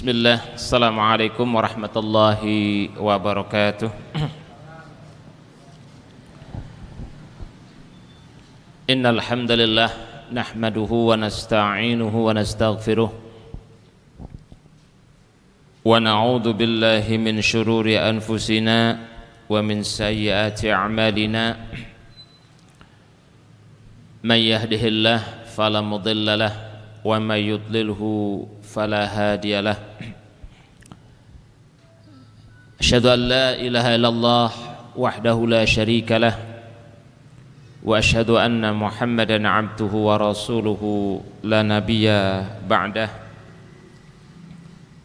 Bismillah, Assalamualaikum warahmatullahi wabarakatuh. Innal hamdalillah nahmaduhu wa nasta'inuhu wa nastaghfiruh wa na'udzu billahi min shururi anfusina wa min sayyiati a'malina. May yahdihillahu fala mudilla lahu wa may yudlilhu fala hadiya lahu. Asyhadu an la ilaha illallah wahdahu la syarika lah wa asyhadu anna Muhammadan abduhu wa rasuluhu la nabiyya ba'dah.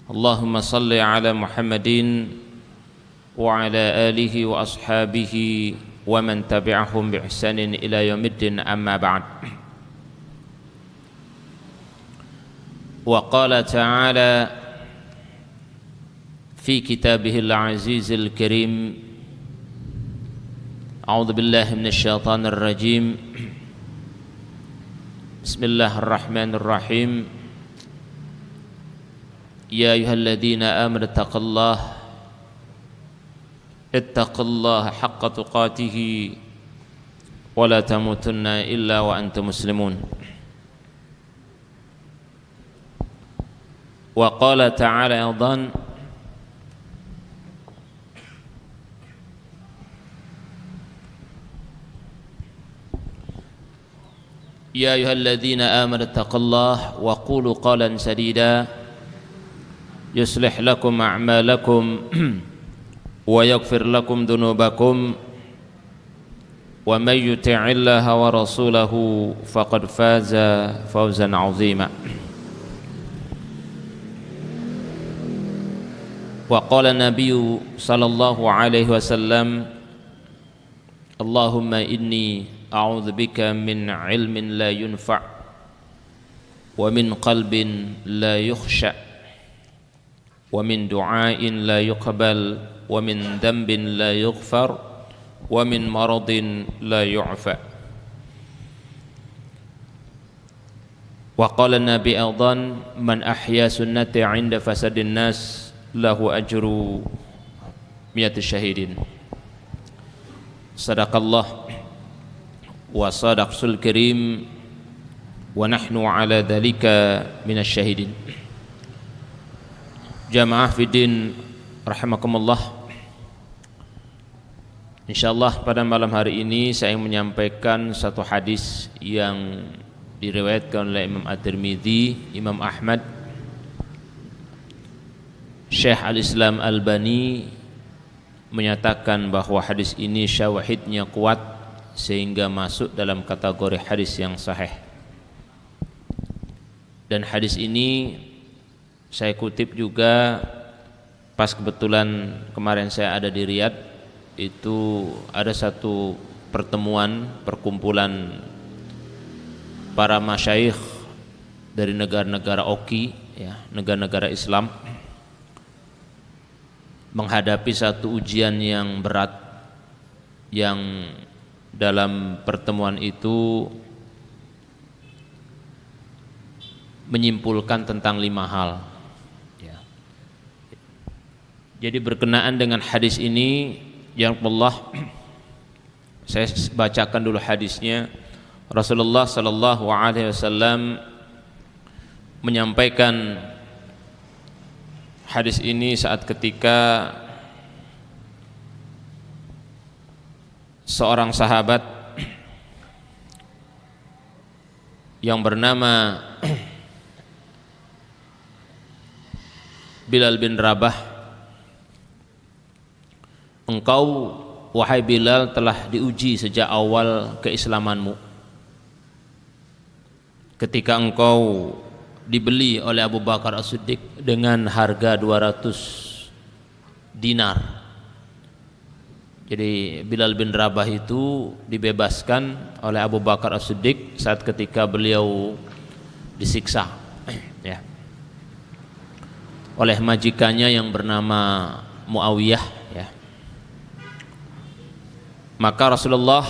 Allahumma salli ala Muhammadin wa ala alihi wa ashabihi wa man tabi'ahum bi ihsanin ila yaumiddin, amma ba'd. Wa qala ta'ala fi kitabihil azizil karim, a'udzu billahi minasy syaithanir rajim, bismillahirrahmanirrahim, ya ayyuhalladzina amanu ittaqullaha haqqa tuqatih wa la tamutunna illa wa antum muslimun. Wa qala ta'ala aidan ya ayyuhalladzina amanu ittaqullaha wa qulu qalan sadida yuslih lakum a'malakum wa yaghfir lakum dhunubakum wa may yuti'illaha wa rasulahu faqad faza fawzan 'azima. Wa qala nabiyyu sallallahu alaihi wasallam, Allahumma inni a'udzubika min ilmin la yunfa' wa min qalbin la yukhsha' wa min du'ain la yuqbal wa min dhanbin la yughfar wa min maradin la yu'fa. Wa qala nabi aidan, man ahya sunnati 'inda fasadin nas lahu ajru miyati syahidin. Sadaqallah wa sadaqsul karim wa nahnu ala dhalika minasy syahidin. Jamaah fiddin rahimakumullah. Insyaallah pada malam hari ini saya ingin menyampaikan satu hadis yang diriwayatkan oleh Imam At-Tirmidzi, Imam Ahmad, Syekh Al-Islam Albani menyatakan bahwa hadis ini syawahidnya kuat sehingga masuk dalam kategori hadis yang sahih. Dan hadis ini saya kutip juga pas kebetulan kemarin saya ada di Riyadh, itu ada satu perkumpulan para masyayikh dari negara-negara Oki, ya, negara-negara Islam, menghadapi satu ujian yang berat, yang dalam pertemuan itu menyimpulkan tentang 5 hal, ya. Jadi berkenaan dengan hadis ini, ya Allah, saya bacakan dulu hadisnya. Rasulullah sallallahu alaihi wasallam menyampaikan hadis ini saat ketika seorang sahabat yang bernama Bilal bin Rabah, engkau wahai Bilal telah diuji sejak awal keislamanmu, ketika engkau dibeli oleh Abu Bakar As-Siddiq dengan harga 200 dinar. Jadi Bilal bin Rabah itu dibebaskan oleh Abu Bakar As-Siddiq saat ketika beliau disiksa, ya, oleh majikannya yang bernama Muawiyah, ya. Maka Rasulullah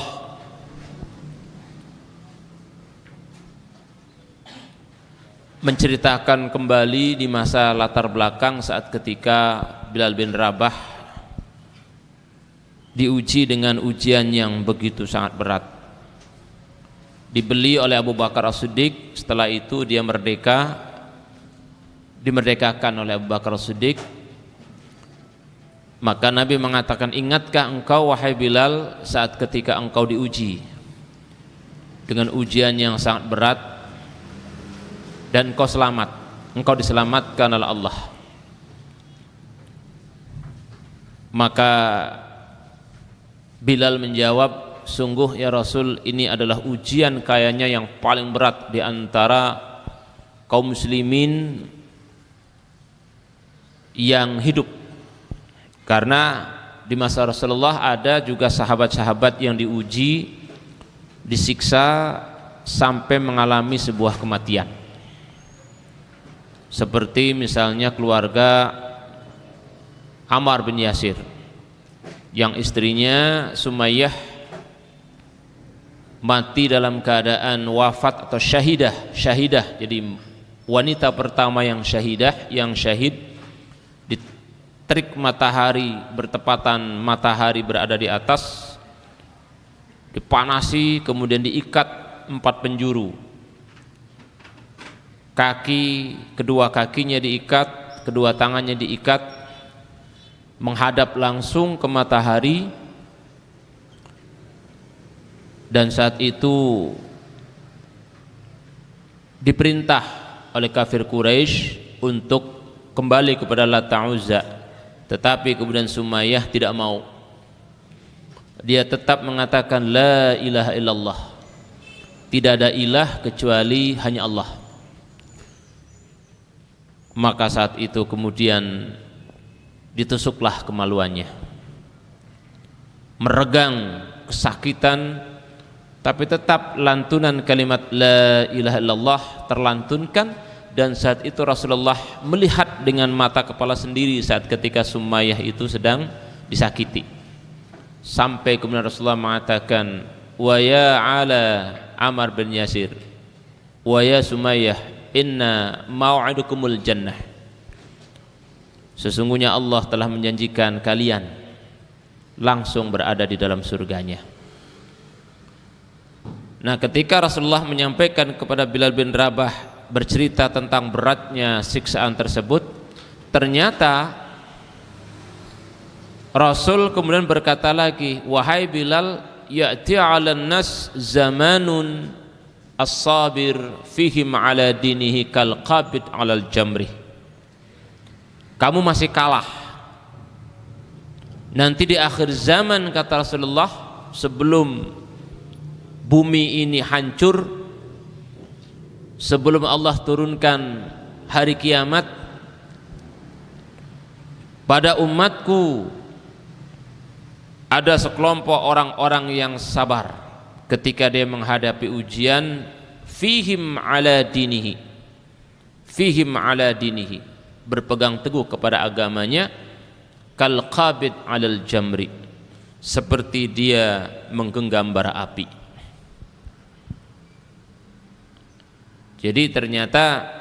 menceritakan kembali di masa latar belakang saat ketika Bilal bin Rabah diuji dengan ujian yang begitu sangat berat. Dibeli oleh Abu Bakar As-Siddiq, setelah itu dia dimerdekakan oleh Abu Bakar As-Siddiq. Maka Nabi mengatakan, ingatkah engkau wahai Bilal saat ketika engkau diuji dengan ujian yang sangat berat dan engkau selamat, engkau diselamatkan oleh Allah. Maka Bilal menjawab, sungguh ya Rasul, ini adalah ujian kayaknya yang paling berat di antara kaum muslimin yang hidup. Karena di masa Rasulullah ada juga sahabat-sahabat yang diuji, disiksa sampai mengalami sebuah kematian. Seperti misalnya keluarga Ammar bin Yasir, yang istrinya Sumayyah mati dalam keadaan wafat atau syahidah. Jadi wanita pertama yang syahid di terik matahari, bertepatan matahari berada di atas, dipanasi, kemudian diikat 4 penjuru. Kedua kakinya diikat, kedua tangannya diikat, menghadap langsung ke matahari. Dan saat itu diperintah oleh kafir Quraisy untuk kembali kepada Lata Uzza, tetapi kemudian Sumayyah tidak mau. Dia tetap mengatakan la ilaha illallah, tidak ada ilah kecuali hanya Allah. Maka saat itu kemudian ditusuklah kemaluannya, meregang kesakitan, tapi tetap lantunan kalimat la ilaha illallah terlantunkan. Dan saat itu Rasulullah melihat dengan mata kepala sendiri saat ketika Sumayyah itu sedang disakiti, sampai kemudian Rasulullah mengatakan, wa ya ala Ammar bin Yasir wa ya Sumayyah inna mau'idukumul jannah, sesungguhnya Allah telah menjanjikan kalian langsung berada di dalam surganya. Nah, ketika Rasulullah menyampaikan kepada Bilal bin Rabah bercerita tentang beratnya siksaan tersebut, ternyata Rasul kemudian berkata lagi, wahai Bilal, ya'ti 'alan nas zamanun as-sabir fihim 'ala dinihi kal qabid 'alal jamri. Kamu masih kalah. Nanti di akhir zaman, kata Rasulullah, sebelum bumi ini hancur, sebelum Allah turunkan hari kiamat, pada umatku ada sekelompok orang-orang yang sabar ketika dia menghadapi ujian, fihim ala dinihi, berpegang teguh kepada agamanya, kal qabid alal jamri, seperti dia menggenggam bara api. Jadi ternyata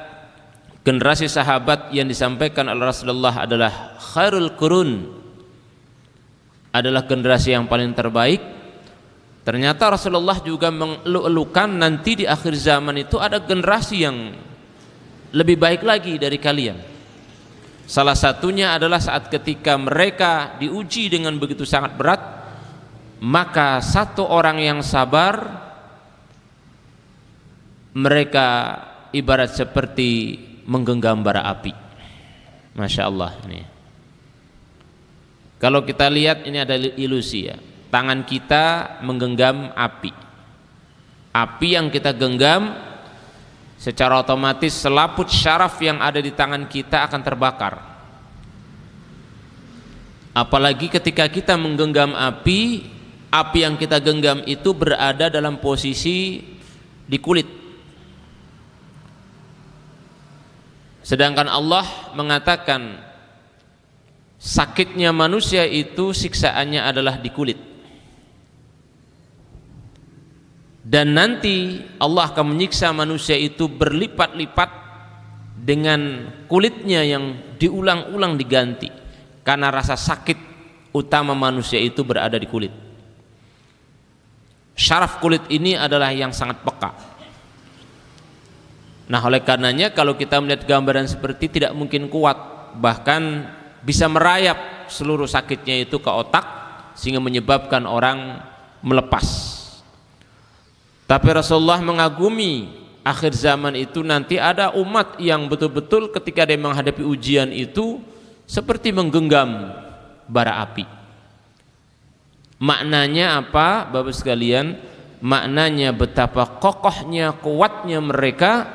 generasi sahabat yang disampaikan oleh Rasulullah adalah khairul qurun, adalah generasi yang paling terbaik. Ternyata Rasulullah juga mengeluh-elukan nanti di akhir zaman itu ada generasi yang lebih baik lagi dari kalian. Salah satunya adalah saat ketika mereka diuji dengan begitu sangat berat, maka satu orang yang sabar, mereka ibarat seperti menggenggam bara api. Masya Allah. Ini kalau kita lihat, ini ada ilusi ya, tangan kita menggenggam api. Api yang kita genggam, secara otomatis selaput syaraf yang ada di tangan kita akan terbakar. Apalagi ketika kita menggenggam api, api yang kita genggam itu berada dalam posisi di kulit. Sedangkan Allah mengatakan sakitnya manusia itu siksaannya adalah di kulit. Dan nanti Allah akan menyiksa manusia itu berlipat-lipat dengan kulitnya yang diulang-ulang diganti, karena rasa sakit utama manusia itu berada di kulit. Syaraf kulit ini adalah yang sangat peka. Nah, oleh karenanya kalau kita melihat gambaran seperti tidak mungkin kuat, bahkan bisa merayap seluruh sakitnya itu ke otak sehingga menyebabkan orang melepas. Tapi Rasulullah mengagumi akhir zaman itu nanti ada umat yang betul-betul ketika dia menghadapi ujian itu seperti menggenggam bara api. Maknanya apa, Bapak sekalian? Maknanya betapa kokohnya, kuatnya mereka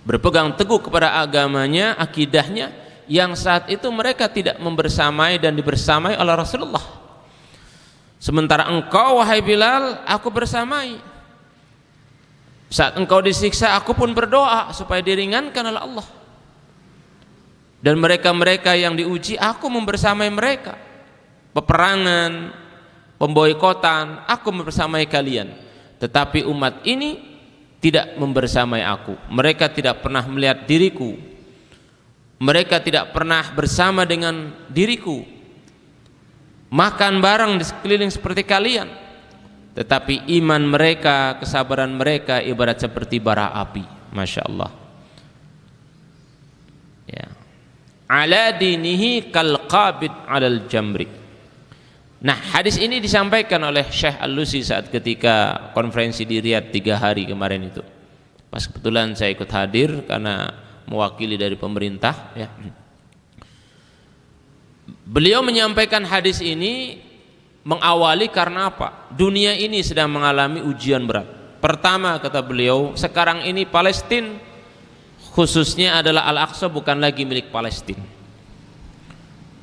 berpegang teguh kepada agamanya, akidahnya, yang saat itu mereka tidak membersamai dan dibersamai oleh Rasulullah. Sementara engkau wahai Bilal, aku bersamai. Saat engkau disiksa, aku pun berdoa supaya diringankan oleh Allah. Dan mereka-mereka yang diuji, aku membersamai mereka. Peperangan, pemboikotan, aku membersamai kalian. Tetapi umat ini tidak membersamai aku. Mereka tidak pernah melihat diriku. Mereka tidak pernah bersama dengan diriku. Makan bareng di sekeliling seperti kalian. Tetapi iman mereka, kesabaran mereka ibarat seperti bara api. Masya Allah. Ya. Ala dinihi kal qabid alal jamri. Nah, hadis ini disampaikan oleh Syekh Al-Lusi saat ketika konferensi di Riyadh 3 hari kemarin itu. Pas kebetulan saya ikut hadir karena mewakili dari pemerintah. Ya. Beliau menyampaikan hadis ini mengawali karena apa? Dunia ini sedang mengalami ujian berat. Pertama, kata beliau, sekarang ini Palestina khususnya adalah Al-Aqsa bukan lagi milik Palestina.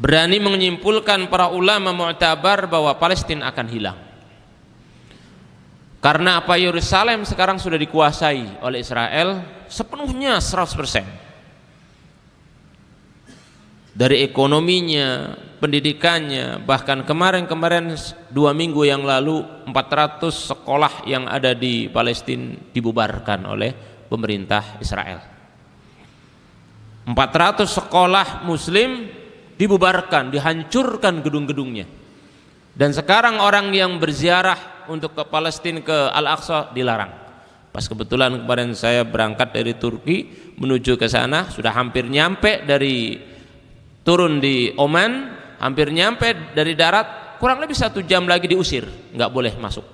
Berani menyimpulkan para ulama mu'tabar bahwa Palestina akan hilang. Karena apa? Yerusalem sekarang sudah dikuasai oleh Israel sepenuhnya 100%. Dari ekonominya, pendidikannya, bahkan kemarin 2 minggu yang lalu 400 sekolah yang ada di Palestina dibubarkan oleh pemerintah Israel. 400 sekolah muslim dibubarkan, dihancurkan gedung-gedungnya. Dan sekarang orang yang berziarah untuk ke Palestina, ke Al-Aqsa dilarang. Pas kebetulan kemarin saya berangkat dari Turki menuju ke sana, sudah hampir nyampe dari turun di Oman, hampir nyampe dari darat, kurang lebih 1 jam lagi diusir, nggak boleh masuk.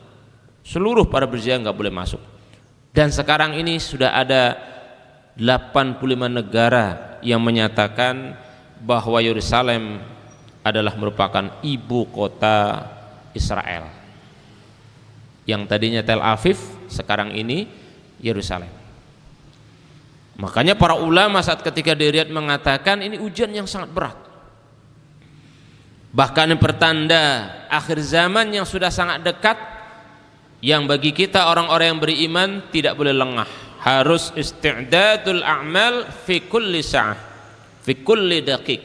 Seluruh para berziarah nggak boleh masuk. Dan sekarang ini sudah ada 85 negara yang menyatakan bahwa Yerusalem adalah merupakan ibu kota Israel. Yang tadinya Tel Aviv, sekarang ini Yerusalem. Makanya para ulama saat ketika di Riyadh mengatakan ini ujian yang sangat berat. Bahkan pertanda akhir zaman yang sudah sangat dekat, yang bagi kita orang-orang yang beriman tidak boleh lengah. Harus isti'dadul a'mal fi kulli sa'ah, fi kulli daqiq.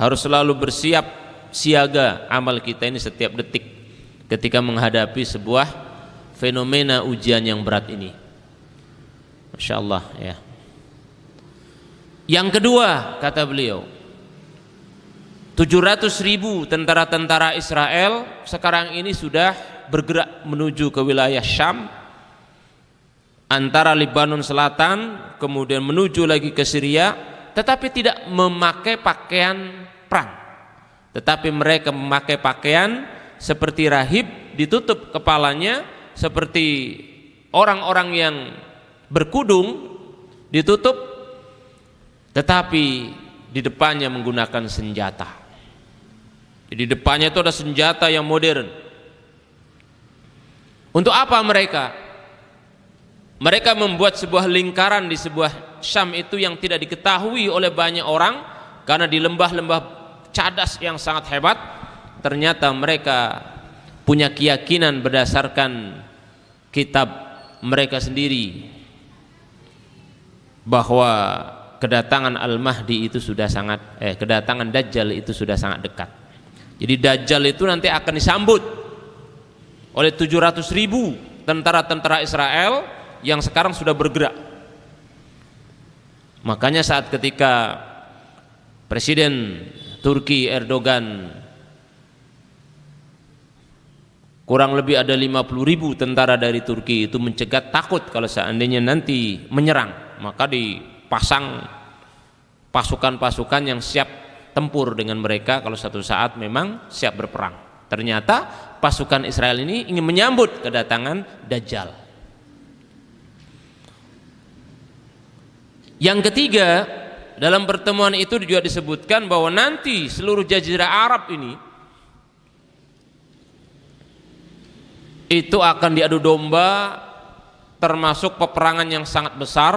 Harus selalu bersiap siaga amal kita ini setiap detik ketika menghadapi sebuah fenomena ujian yang berat ini. Masya Allah ya. Yang kedua, kata beliau, 700.000 tentara-tentara Israel sekarang ini sudah bergerak menuju ke wilayah Syam, antara Lebanon Selatan, kemudian menuju lagi ke Syria, tetapi tidak memakai pakaian perang, tetapi mereka memakai pakaian seperti rahib, ditutup kepalanya, seperti orang-orang yang berkudung, ditutup, tetapi di depannya menggunakan senjata. Jadi di depannya itu ada senjata yang modern. Untuk apa mereka? Mereka membuat sebuah lingkaran di sebuah Syam itu yang tidak diketahui oleh banyak orang, karena di lembah-lembah cadas yang sangat hebat. Ternyata mereka punya keyakinan berdasarkan kitab mereka sendiri bahwa kedatangan Al-Mahdi itu sudah sangat kedatangan Dajjal itu sudah sangat dekat. Jadi Dajjal itu nanti akan disambut oleh 700.000 tentara-tentara Israel yang sekarang sudah bergerak. Makanya saat ketika Presiden Turki Erdogan kurang lebih ada 50.000 tentara dari Turki itu mencegat, takut kalau seandainya nanti menyerang, maka dipasang pasukan-pasukan yang siap tempur dengan mereka kalau satu saat memang siap berperang. Ternyata pasukan Israel ini ingin menyambut kedatangan Dajjal. Yang ketiga, dalam pertemuan itu juga disebutkan bahwa nanti seluruh jazirah Arab ini itu akan diadu domba, termasuk peperangan yang sangat besar,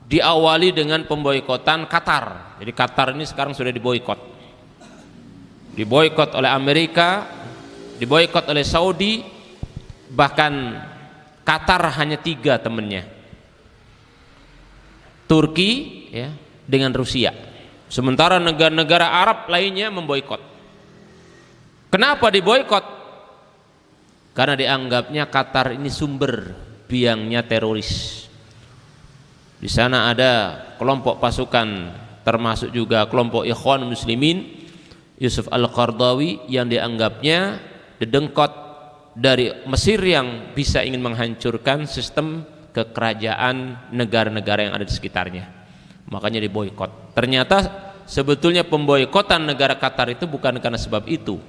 diawali dengan pemboikotan Qatar. Jadi Qatar ini sekarang sudah diboikot oleh Amerika, diboikot oleh Saudi, bahkan Qatar hanya 3 temennya, Turki ya, dengan Rusia. Sementara negara-negara Arab lainnya memboikot. Kenapa diboikot? Karena dianggapnya Qatar ini sumber biangnya teroris. Di sana ada kelompok pasukan, termasuk juga kelompok Ikhwan Muslimin, Yusuf Al-Qaradawi, yang dianggapnya dedengkot dari Mesir yang bisa ingin menghancurkan sistem kekerajaan negara-negara yang ada di sekitarnya. Makanya diboikot. Ternyata sebetulnya pemboikotan negara Qatar itu bukan karena sebab itu,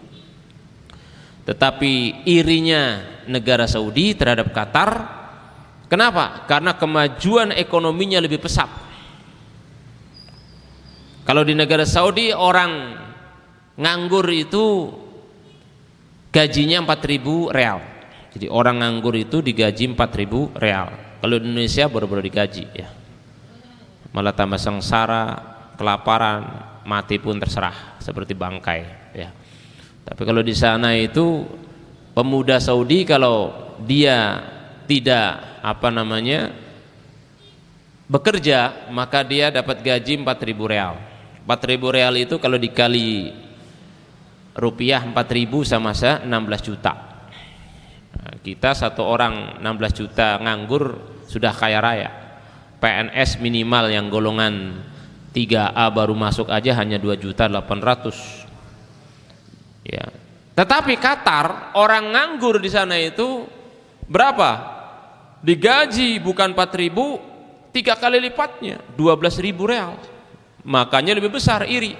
tetapi irinya negara Saudi terhadap Qatar. Kenapa? Karena kemajuan ekonominya lebih pesat. Kalau di negara Saudi orang nganggur itu gajinya 4.000 real. Jadi orang nganggur itu digaji 4.000 real. Kalau di Indonesia baru-baru digaji ya. Malah tambah sengsara, kelaparan, mati pun terserah seperti bangkai ya. Tapi kalau di sana itu pemuda Saudi kalau dia tidak bekerja, maka dia dapat gaji 4.000 real. 4.000 real itu kalau dikali rupiah 4.000 sama 16 juta. Nah, kita satu orang 16 juta nganggur sudah kaya raya. PNS minimal yang golongan 3A baru masuk aja hanya 2.800.000. Ya. Tetapi Qatar orang nganggur di sana itu berapa? Digaji bukan 4.000, 3 kali lipatnya, 12.000 real. Makanya lebih besar iri.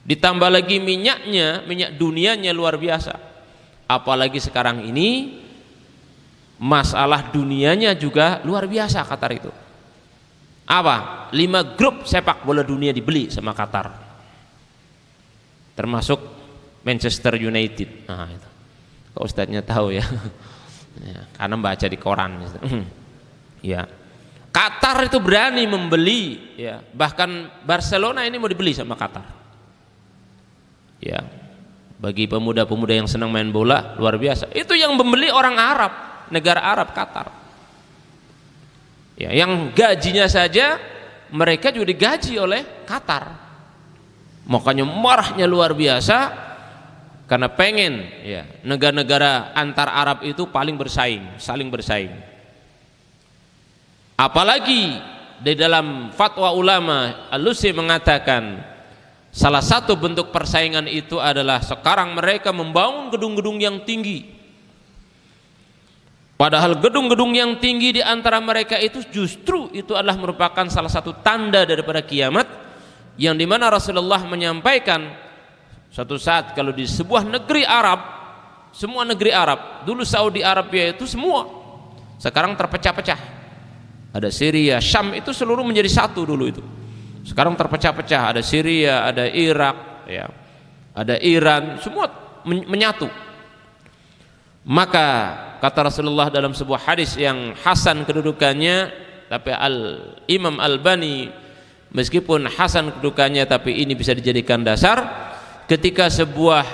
Ditambah lagi minyaknya, minyak dunianya luar biasa. Apalagi sekarang ini masalah dunianya juga luar biasa Qatar itu. Apa? 5 grup sepak bola dunia dibeli sama Qatar. Termasuk Manchester United. Nah, itu. Kok ustadznya tahu ya? Ya, karena baca di koran. Ya. Qatar itu berani membeli ya. Bahkan Barcelona ini mau dibeli sama Qatar. Ya. Bagi pemuda-pemuda yang senang main bola luar biasa. Itu yang membeli orang Arab, negara Arab, Qatar. Ya, yang gajinya saja mereka juga digaji oleh Qatar. Makanya marahnya luar biasa. Karena pengen ya, negara-negara antar Arab itu paling bersaing, saling bersaing. Apalagi di dalam fatwa ulama Al-Lusi mengatakan salah satu bentuk persaingan itu adalah sekarang mereka membangun gedung-gedung yang tinggi. Padahal gedung-gedung yang tinggi di antara mereka itu justru itu adalah merupakan salah satu tanda daripada kiamat, yang dimana Rasulullah menyampaikan suatu saat kalau di sebuah negeri Arab, semua negeri Arab, dulu Saudi Arabia itu semua sekarang terpecah-pecah. Ada Syria, Syam itu seluruh menjadi satu dulu itu. Sekarang terpecah-pecah, ada Syria, ada Irak, ya, ada Iran, semua menyatu. Maka kata Rasulullah dalam sebuah hadis yang hasan kedudukannya, tapi Imam Albani meskipun hasan kedudukannya tapi ini bisa dijadikan dasar. Ketika sebuah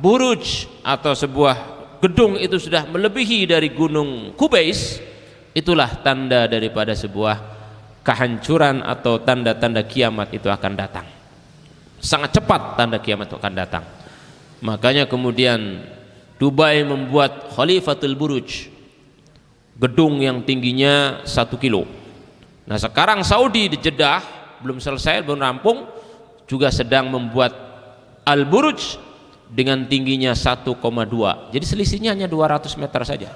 buruj atau sebuah gedung itu sudah melebihi dari gunung Kubais, itulah tanda daripada sebuah kehancuran atau tanda-tanda kiamat itu akan datang. Sangat cepat tanda kiamat itu akan datang. Makanya kemudian Dubai membuat Khalifatul Buruj, gedung yang tingginya 1 kilo. Nah sekarang Saudi di Jeddah belum selesai, belum rampung, juga sedang membuat Al-Buruj dengan tingginya 1,2. Jadi selisihnya hanya 200 meter saja.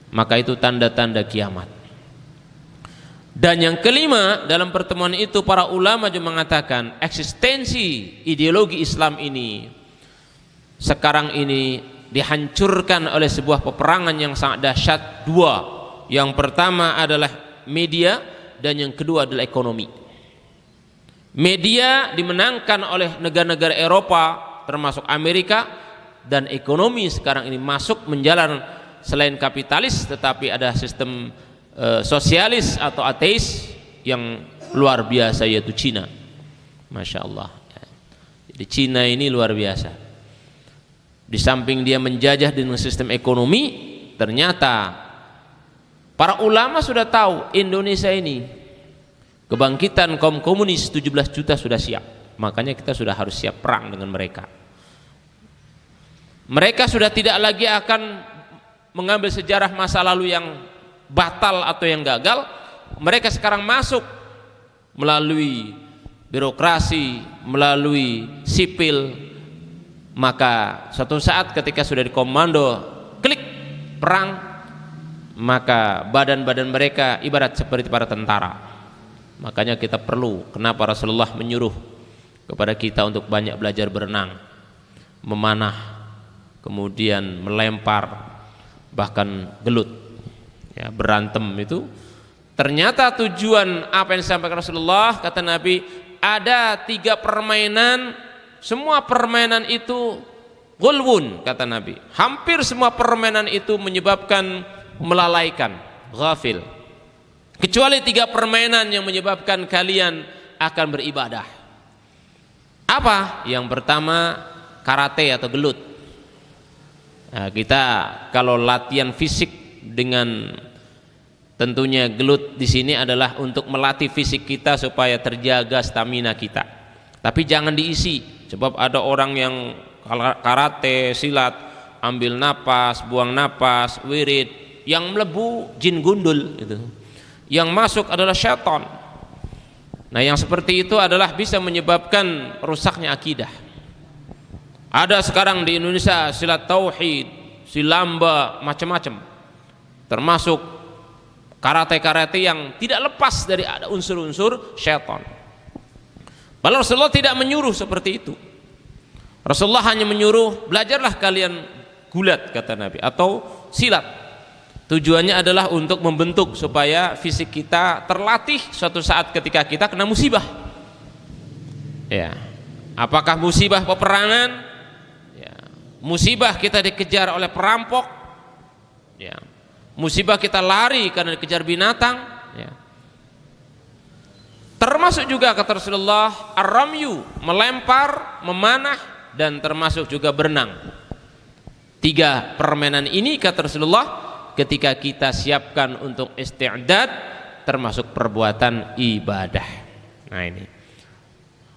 Maka itu tanda-tanda kiamat. Dan yang kelima, dalam pertemuan itu para ulama juga mengatakan eksistensi ideologi Islam ini sekarang ini dihancurkan oleh sebuah peperangan yang sangat dahsyat. Dua, yang pertama adalah media dan yang kedua adalah ekonomi. Media dimenangkan oleh negara-negara Eropa termasuk Amerika, dan ekonomi sekarang ini masuk menjalan selain kapitalis tetapi ada sistem sosialis atau ateis yang luar biasa, yaitu Cina. Masya Allah. Jadi Cina ini luar biasa. Di samping dia menjajah dengan sistem ekonomi, ternyata para ulama sudah tahu Indonesia ini kebangkitan kaum komunis 17 juta sudah siap. Makanya kita sudah harus siap perang dengan mereka. Mereka sudah tidak lagi akan mengambil sejarah masa lalu yang batal atau yang gagal. Mereka sekarang masuk melalui birokrasi, melalui sipil. Maka suatu saat ketika sudah dikomando klik perang, maka badan-badan mereka ibarat seperti para tentara. Makanya kita perlu, kenapa Rasulullah menyuruh kepada kita untuk banyak belajar berenang, memanah, kemudian melempar, bahkan gelut. Ya, berantem itu ternyata tujuan apa yang disampaikan Rasulullah. Kata Nabi, ada 3 permainan, semua permainan itu ghulwun, kata Nabi. Hampir semua permainan itu menyebabkan melalaikan, ghafil, kecuali 3 permainan yang menyebabkan kalian akan beribadah. Apa? Yang pertama karate atau gelut. Nah, kita kalau latihan fisik dengan tentunya gelut di sini adalah untuk melatih fisik kita supaya terjaga stamina kita. Tapi jangan diisi, sebab ada orang yang karate, silat, ambil napas, buang napas, wirid, yang melebu jin gundul itu. Yang masuk adalah syaitan. Nah, yang seperti itu adalah bisa menyebabkan rusaknya akidah. Ada sekarang di Indonesia silat tauhid, silamba, macam-macam. Termasuk karate-karate yang tidak lepas dari ada unsur-unsur syaitan. Padahal Rasulullah tidak menyuruh seperti itu. Rasulullah hanya menyuruh belajarlah kalian gulat, kata Nabi, atau silat. Tujuannya adalah untuk membentuk supaya fisik kita terlatih suatu saat ketika kita kena musibah. Ya, apakah musibah peperangan? Ya, musibah kita dikejar oleh perampok. Ya, musibah kita lari karena dikejar binatang, ya. Termasuk juga kata Rasulullah ar-ramyu, melempar, memanah, dan termasuk juga berenang. 3 permainan ini kata Rasulullah ketika kita siapkan untuk isti'dad, termasuk perbuatan ibadah. Nah ini.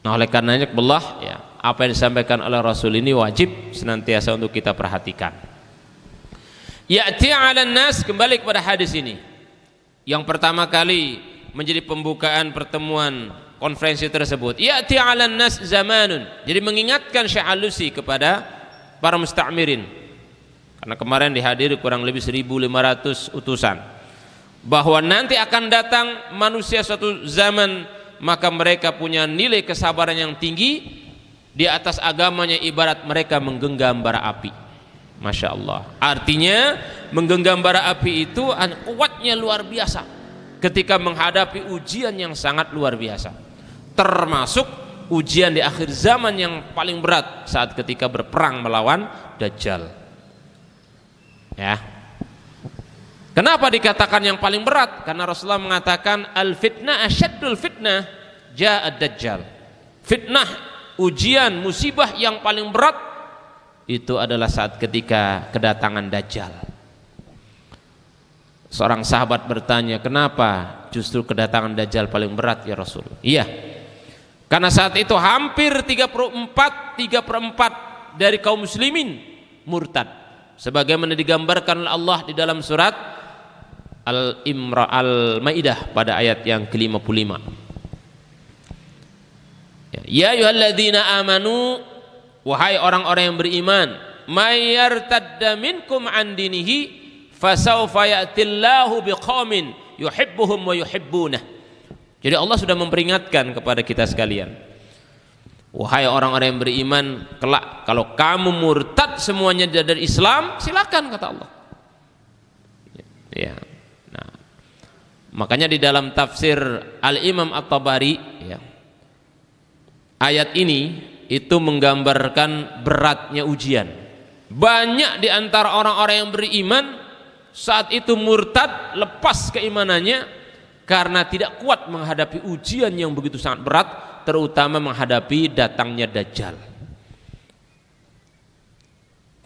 Nah oleh karenanya Allah, ya, apa yang disampaikan oleh Rasul ini wajib senantiasa untuk kita perhatikan. Ya'ti 'alan nas, kembali kepada hadis ini. Yang pertama kali menjadi pembukaan pertemuan konferensi tersebut. Ya'ti 'alan nas zamanun. Jadi mengingatkan Syekh Alusi kepada para musta'mirin. Karena kemarin dihadiri kurang lebih 1.500 utusan. Bahwa nanti akan datang manusia suatu zaman, maka mereka punya nilai kesabaran yang tinggi di atas agamanya, ibarat mereka menggenggam bara api. Masya Allah. Artinya menggenggam bara api itu kuatnya luar biasa ketika menghadapi ujian yang sangat luar biasa. Termasuk ujian di akhir zaman yang paling berat saat ketika berperang melawan Dajjal. Ya. Kenapa dikatakan yang paling berat? Karena Rasulullah mengatakan al-fitnah asyaddul fitnah ja'ad Dajjal. Fitnah, ujian, musibah yang paling berat itu adalah saat ketika kedatangan Dajjal. Seorang sahabat bertanya, kenapa justru kedatangan Dajjal paling berat ya Rasul? Iya, karena saat itu hampir 3/4 dari kaum muslimin murtad, sebagaimana digambarkan oleh Allah di dalam surat Al-Maidah pada ayat yang ke-55. Ya ayyuhalladzina amanu, wahai orang-orang yang beriman, may yartadda minkum an dinihi fasawfa ya'tillahu biqaumin yuhibbuhum wa yuhibbunah. Jadi Allah sudah memperingatkan kepada kita sekalian, wahai orang-orang yang beriman, kelak kalau kamu murtad semuanya dari Islam, silakan, kata Allah. Ya. Nah, makanya di dalam tafsir Al-Imam At-Tabari, ya, ayat ini itu menggambarkan beratnya ujian. Banyak di antara orang-orang yang beriman saat itu murtad, lepas keimanannya karena tidak kuat menghadapi ujian yang begitu sangat berat, terutama menghadapi datangnya Dajjal.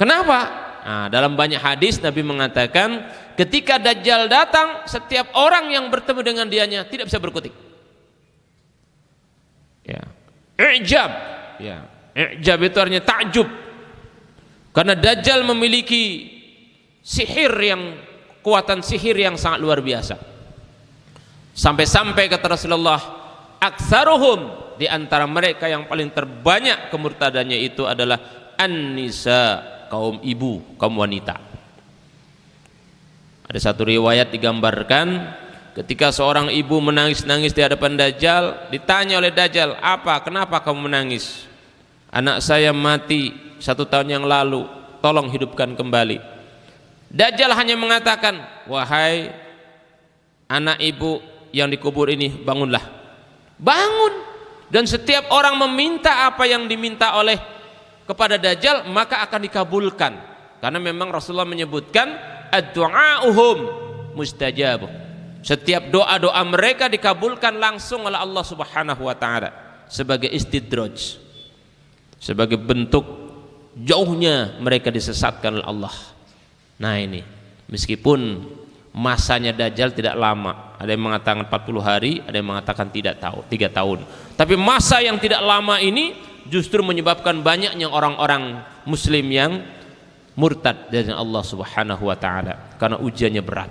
Kenapa? Nah, dalam banyak hadis Nabi mengatakan ketika Dajjal datang, setiap orang yang bertemu dengan dianya tidak bisa berkutik. Ya. I'jab. Ya. I'jab itu artinya takjub. Karena Dajjal memiliki kekuatan sihir yang sangat luar biasa. Sampai-sampai kata Rasulullah, aktsaruhum, di antara mereka yang paling terbanyak kemurtadannya itu adalah an-nisa, kaum ibu, kaum wanita. Ada satu riwayat digambarkan ketika seorang ibu menangis-nangis di hadapan Dajjal, ditanya oleh Dajjal, kenapa kamu menangis? Anak saya mati 1 tahun yang lalu, tolong hidupkan kembali. Dajjal hanya mengatakan, wahai anak ibu yang dikubur ini, bangunlah. Bangun. Dan setiap orang meminta apa yang diminta oleh kepada Dajjal, maka akan dikabulkan. Karena memang Rasulullah menyebutkan ad-du'a'uhum mustajab. Setiap doa-doa mereka dikabulkan langsung oleh Allah Subhanahu wa taala sebagai istidraj, sebagai bentuk jauhnya mereka disesatkan oleh Allah. Nah ini, meskipun masanya Dajjal tidak lama, ada yang mengatakan 40 hari, ada yang mengatakan 3 tahun. Tapi masa yang tidak lama ini justru menyebabkan banyaknya orang-orang muslim yang murtad dari Allah Subhanahu wa taala karena ujiannya berat.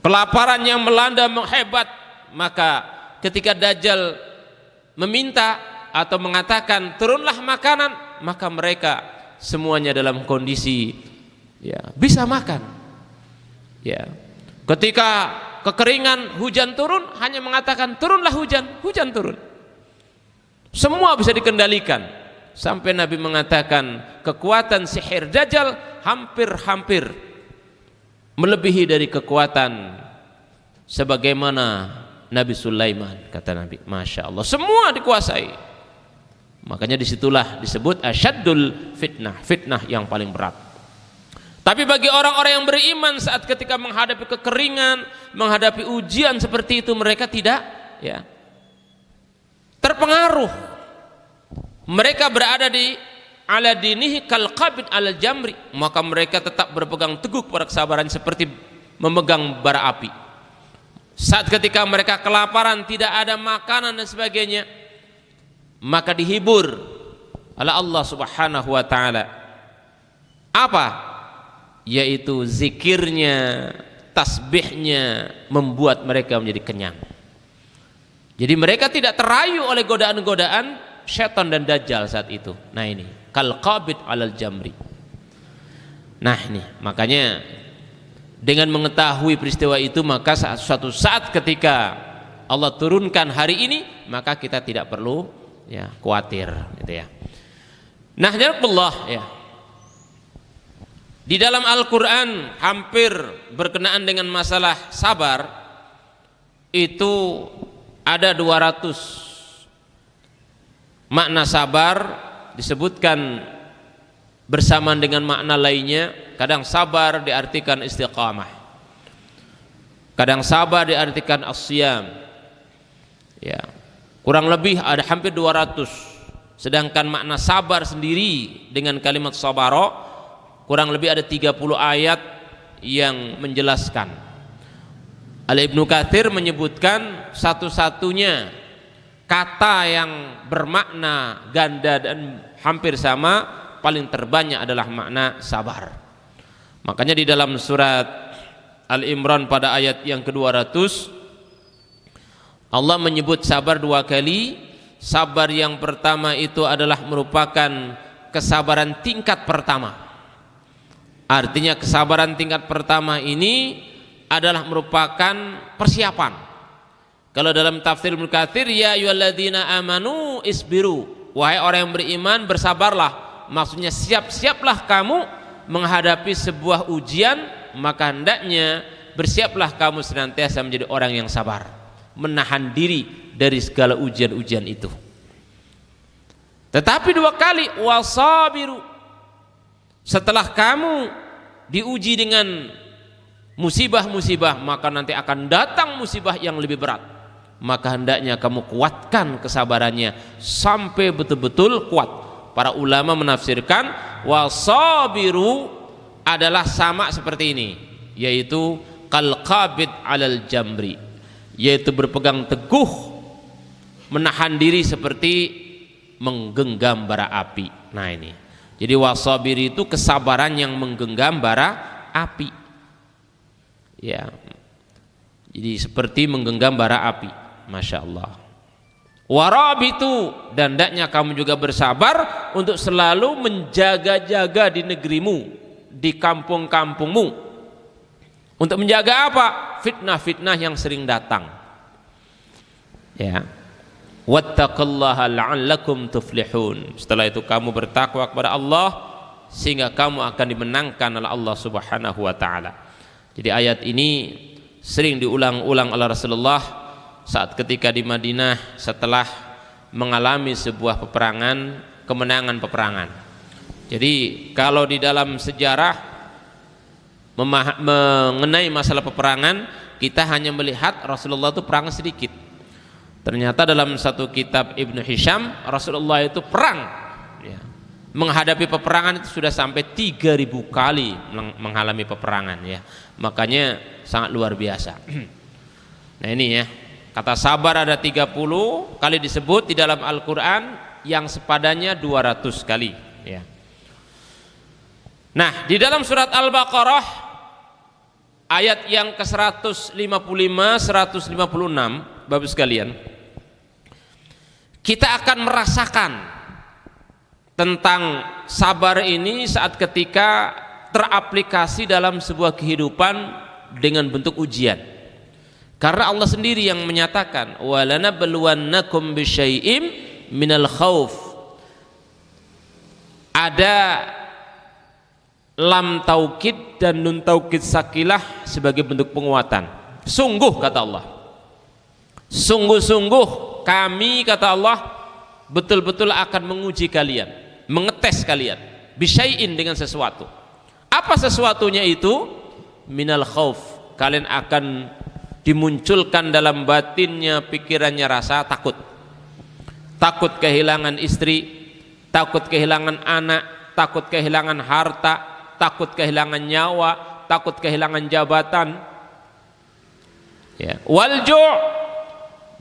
Kelaparan yang melanda hebat, maka ketika Dajjal meminta atau mengatakan turunlah makanan, maka mereka semuanya dalam kondisi bisa makan. Ya. Ketika kekeringan, hujan turun, hanya mengatakan turunlah hujan, hujan turun. Semua bisa dikendalikan. Sampai Nabi mengatakan kekuatan sihir Dajjal hampir-hampir melebihi dari kekuatan sebagaimana Nabi Sulaiman, kata Nabi. Masya Allah, semua dikuasai. Makanya disitulah disebut asyaddul fitnah, fitnah yang paling berat. Tapi bagi orang-orang yang beriman saat ketika menghadapi kekeringan, menghadapi ujian seperti itu, mereka tidak terpengaruh. Mereka berada di ala dinihi kal qabid al jamri, maka mereka tetap berpegang teguh pada kesabaran seperti memegang bara api. Saat ketika mereka kelaparan, tidak ada makanan dan sebagainya, maka dihibur oleh Allah Subhanahu wa taala. Apa? Yaitu zikirnya, tasbihnya membuat mereka menjadi kenyang. Jadi mereka tidak terayu oleh godaan-godaan syaitan dan Dajjal saat itu. Nah ini kal qabid alal jamri. Nah ini makanya dengan mengetahui peristiwa itu, maka suatu saat ketika Allah turunkan hari ini, maka kita tidak perlu khawatir gitu ya. Nah jazakallah ya. Di dalam Al-Quran hampir berkenaan dengan masalah sabar itu ada 200 makna sabar disebutkan bersamaan dengan makna lainnya. Kadang sabar diartikan istiqamah, kadang sabar diartikan as-siyam. Ya, kurang lebih ada hampir 200. Sedangkan makna sabar sendiri dengan kalimat sabara kurang lebih ada 30 ayat yang menjelaskan. Al-Ibnu Katsir menyebutkan satu-satunya kata yang bermakna ganda dan hampir sama, paling terbanyak adalah makna sabar. Makanya di dalam surat Al-Imran pada ayat yang ke-200, Allah menyebut sabar 2 kali. Sabar yang pertama itu adalah merupakan kesabaran tingkat pertama. Artinya kesabaran tingkat pertama ini adalah merupakan persiapan. Kalau dalam tafsir Ibnu Katsir, ya ayyuhalladzina amanu isbiru, wahai orang yang beriman bersabarlah. Maksudnya siap-siaplah kamu menghadapi sebuah ujian, maka hendaknya bersiaplah kamu senantiasa menjadi orang yang sabar, menahan diri dari segala ujian-ujian itu. Tetapi 2 kali wasabiru, setelah kamu diuji dengan musibah-musibah, maka nanti akan datang musibah yang lebih berat, maka hendaknya kamu kuatkan kesabarannya sampai betul-betul kuat. Para ulama menafsirkan wasabiru adalah sama seperti ini, yaitu qalqabid alal jamri, yaitu berpegang teguh, menahan diri seperti menggenggam bara api. Nah ini, jadi wasabiri itu kesabaran yang menggenggam bara api, ya, jadi seperti menggenggam bara api. Masya Allah. Warabitu, dan hendaknya kamu juga bersabar untuk selalu menjaga-jaga di negerimu, di kampung-kampungmu. Untuk menjaga apa? Fitnah-fitnah yang sering datang. Ya. Wattaqullaha la'allakum tuflihun. Setelah itu kamu bertakwa kepada Allah sehingga kamu akan dimenangkan oleh Allah Subhanahu wa taala. Jadi ayat ini sering diulang-ulang oleh Rasulullah saat ketika di Madinah setelah mengalami sebuah peperangan, kemenangan peperangan. Jadi kalau di dalam sejarah mengenai masalah peperangan, kita hanya melihat Rasulullah itu perang sedikit. Ternyata dalam satu kitab Ibnu Hisham, Rasulullah itu perang, ya, menghadapi peperangan itu sudah sampai 3.000 kali mengalami peperangan, ya. Makanya sangat luar biasa. Nah ini ya, kata sabar ada 30 kali disebut di dalam Al-Quran, yang sepadannya 200 kali, ya. Nah di dalam surat Al-Baqarah ayat yang ke-155, 156, Bapak sekalian, kita akan merasakan tentang sabar ini saat ketika teraplikasi dalam sebuah kehidupan dengan bentuk ujian. Karena Allah sendiri yang menyatakan, walanabluwannakum bisyai'im minal khauf. Ada lam taukid dan nun taukid sakilah sebagai bentuk penguatan. Sungguh, kata Allah, sungguh-sungguh kami, kata Allah, betul-betul akan menguji kalian, mengetes kalian, bisyai'in, dengan sesuatu. Apa sesuatunya itu? Minal khauf, kalian akan dimunculkan dalam batinnya, pikirannya rasa takut. Takut kehilangan istri, takut kehilangan anak, takut kehilangan harta, takut kehilangan nyawa, takut kehilangan jabatan, ya. Walju',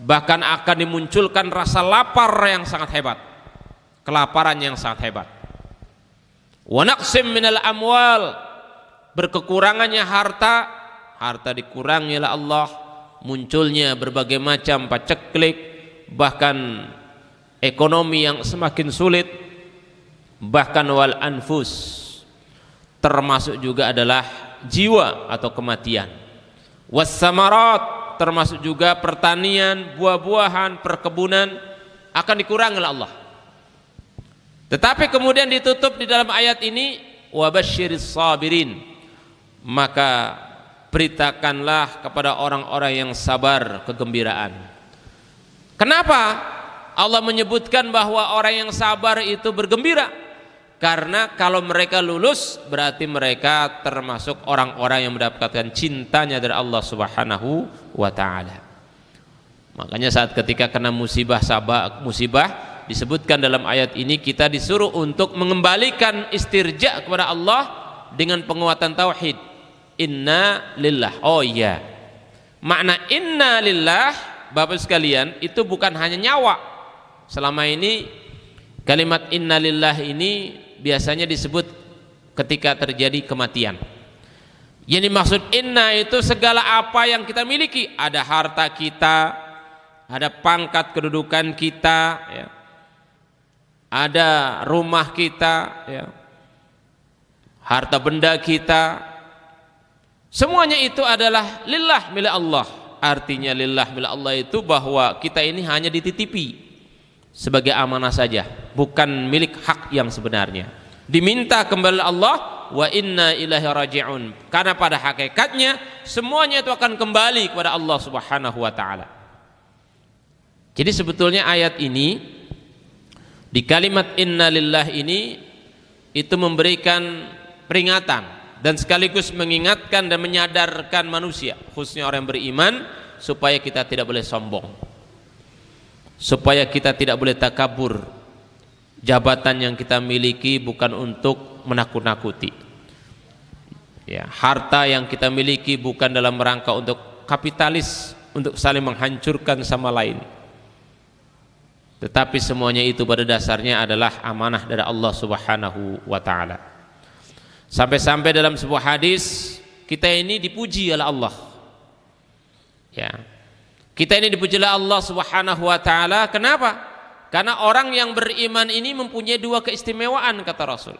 bahkan akan dimunculkan rasa lapar yang sangat hebat, kelaparan yang sangat hebat. Wa naqsim minal amwal, berkekurangannya harta, harta dikurangi oleh Allah, munculnya berbagai macam paceklik, bahkan ekonomi yang semakin sulit, bahkan wal anfus, termasuk juga adalah jiwa atau kematian. Wassamarat, termasuk juga pertanian, buah-buahan, perkebunan akan dikurangi oleh Allah. Tetapi kemudian ditutup di dalam ayat ini, wabasyiris sabirin, maka beritakanlah kepada orang-orang yang sabar kegembiraan. Kenapa Allah menyebutkan bahwa orang yang sabar itu bergembira? Karena kalau mereka lulus, berarti mereka termasuk orang-orang yang mendapatkan cintanya dari Allah Subhanahu wa ta'ala. Makanya saat ketika kena musibah disebutkan dalam ayat ini, kita disuruh untuk mengembalikan istirja kepada Allah dengan penguatan tauhid. Inna lillah. Oh iya, makna inna lillah, Bapak sekalian, itu bukan hanya nyawa. Selama ini kalimat inna lillah ini biasanya disebut ketika terjadi kematian. Yang dimaksud inna itu segala apa yang kita miliki, ada harta kita, ada pangkat kedudukan kita, ya, ada rumah kita, ya, harta benda kita, semuanya itu adalah lillah, milik Allah. Artinya lillah milik Allah itu bahwa kita ini hanya dititipi sebagai amanah saja, bukan milik hak yang sebenarnya. Diminta kembali Allah, wa inna ilaihi raji'un, karena pada hakikatnya semuanya itu akan kembali kepada Allah Subhanahu wa taala. Jadi sebetulnya ayat ini di kalimat inna lillah ini itu memberikan peringatan dan sekaligus mengingatkan dan menyadarkan manusia, khususnya orang yang beriman, supaya kita tidak boleh sombong, supaya kita tidak boleh takabur. Jabatan yang kita miliki bukan untuk menakut-nakuti, ya, harta yang kita miliki bukan dalam rangka untuk kapitalis, untuk saling menghancurkan sama lain, tetapi semuanya itu pada dasarnya adalah amanah dari Allah Subhanahu wa taala. Sampai-sampai dalam sebuah hadis, kita ini dipuji oleh Allah, ya, kita ini dipuji oleh Allah Subhanahu wa taala. Kenapa? Karena orang yang beriman ini mempunyai dua keistimewaan, kata Rasul.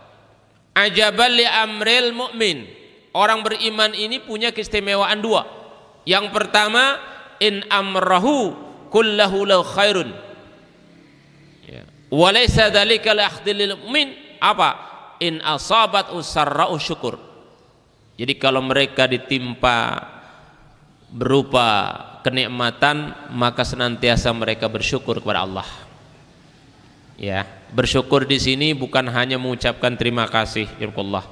Ajabal li amril mu'min, orang beriman ini punya keistimewaan dua. Yang pertama, in amrahu kullahu lahu khairun, wa laysa dzalika li akhdil mu'min. Apa? In asabat usarra'u syukur. Jadi kalau mereka ditimpa berupa kenikmatan, maka senantiasa mereka bersyukur kepada Allah. Ya, bersyukur di sini bukan hanya mengucapkan terima kasih, ya Allah.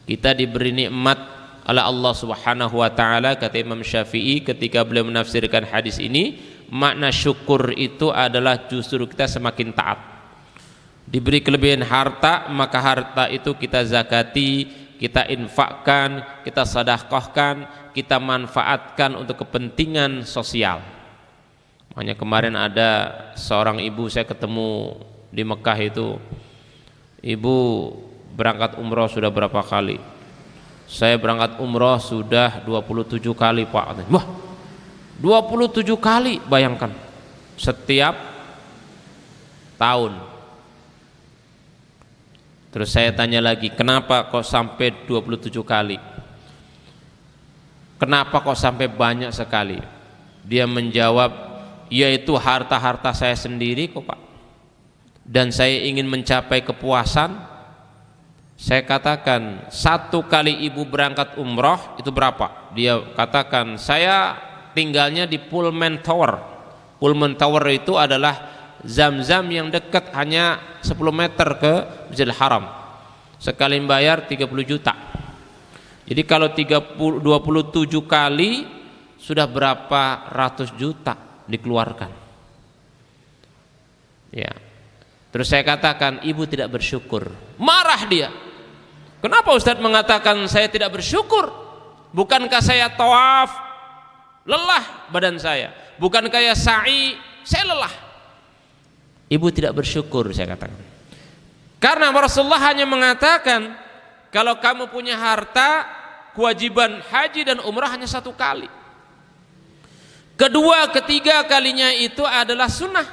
Kita diberi nikmat oleh Allah Subhanahu wa taala, kata Imam Syafi'i ketika beliau menafsirkan hadis ini, makna syukur itu adalah justru kita semakin taat. Diberi kelebihan harta, maka harta itu kita zakati, kita infakkan, kita sedekahkan, kita manfaatkan untuk kepentingan sosial. Makanya kemarin ada seorang ibu saya ketemu di Mekah itu, ibu berangkat umroh sudah berapa kali? Saya berangkat umroh sudah 27 kali Pak. Wah, 27 kali, bayangkan, setiap tahun. Terus saya tanya lagi, kenapa kok sampai 27 kali? Kenapa kok sampai banyak sekali? Dia menjawab, yaitu harta-harta saya sendiri kok Pak, dan saya ingin mencapai kepuasan. Saya katakan, satu kali ibu berangkat umroh itu berapa? Dia katakan, saya tinggalnya di Pullman Tower. Pullman Tower itu adalah Zam-Zam yang dekat hanya 10 meter ke Masjidil Haram. Sekali bayar 30 juta. Jadi kalau 27 kali sudah berapa ratus juta dikeluarkan. Ya. Terus saya katakan, ibu tidak bersyukur. Marah dia. Kenapa Ustadz mengatakan saya tidak bersyukur? Bukankah saya tawaf, lelah badan saya? Bukankah saya sa'i, saya lelah? Ibu tidak bersyukur, saya katakan. Karena Rasulullah hanya mengatakan, kalau kamu punya harta, kewajiban haji dan umrah hanya satu kali. Kedua, ketiga kalinya itu adalah sunnah,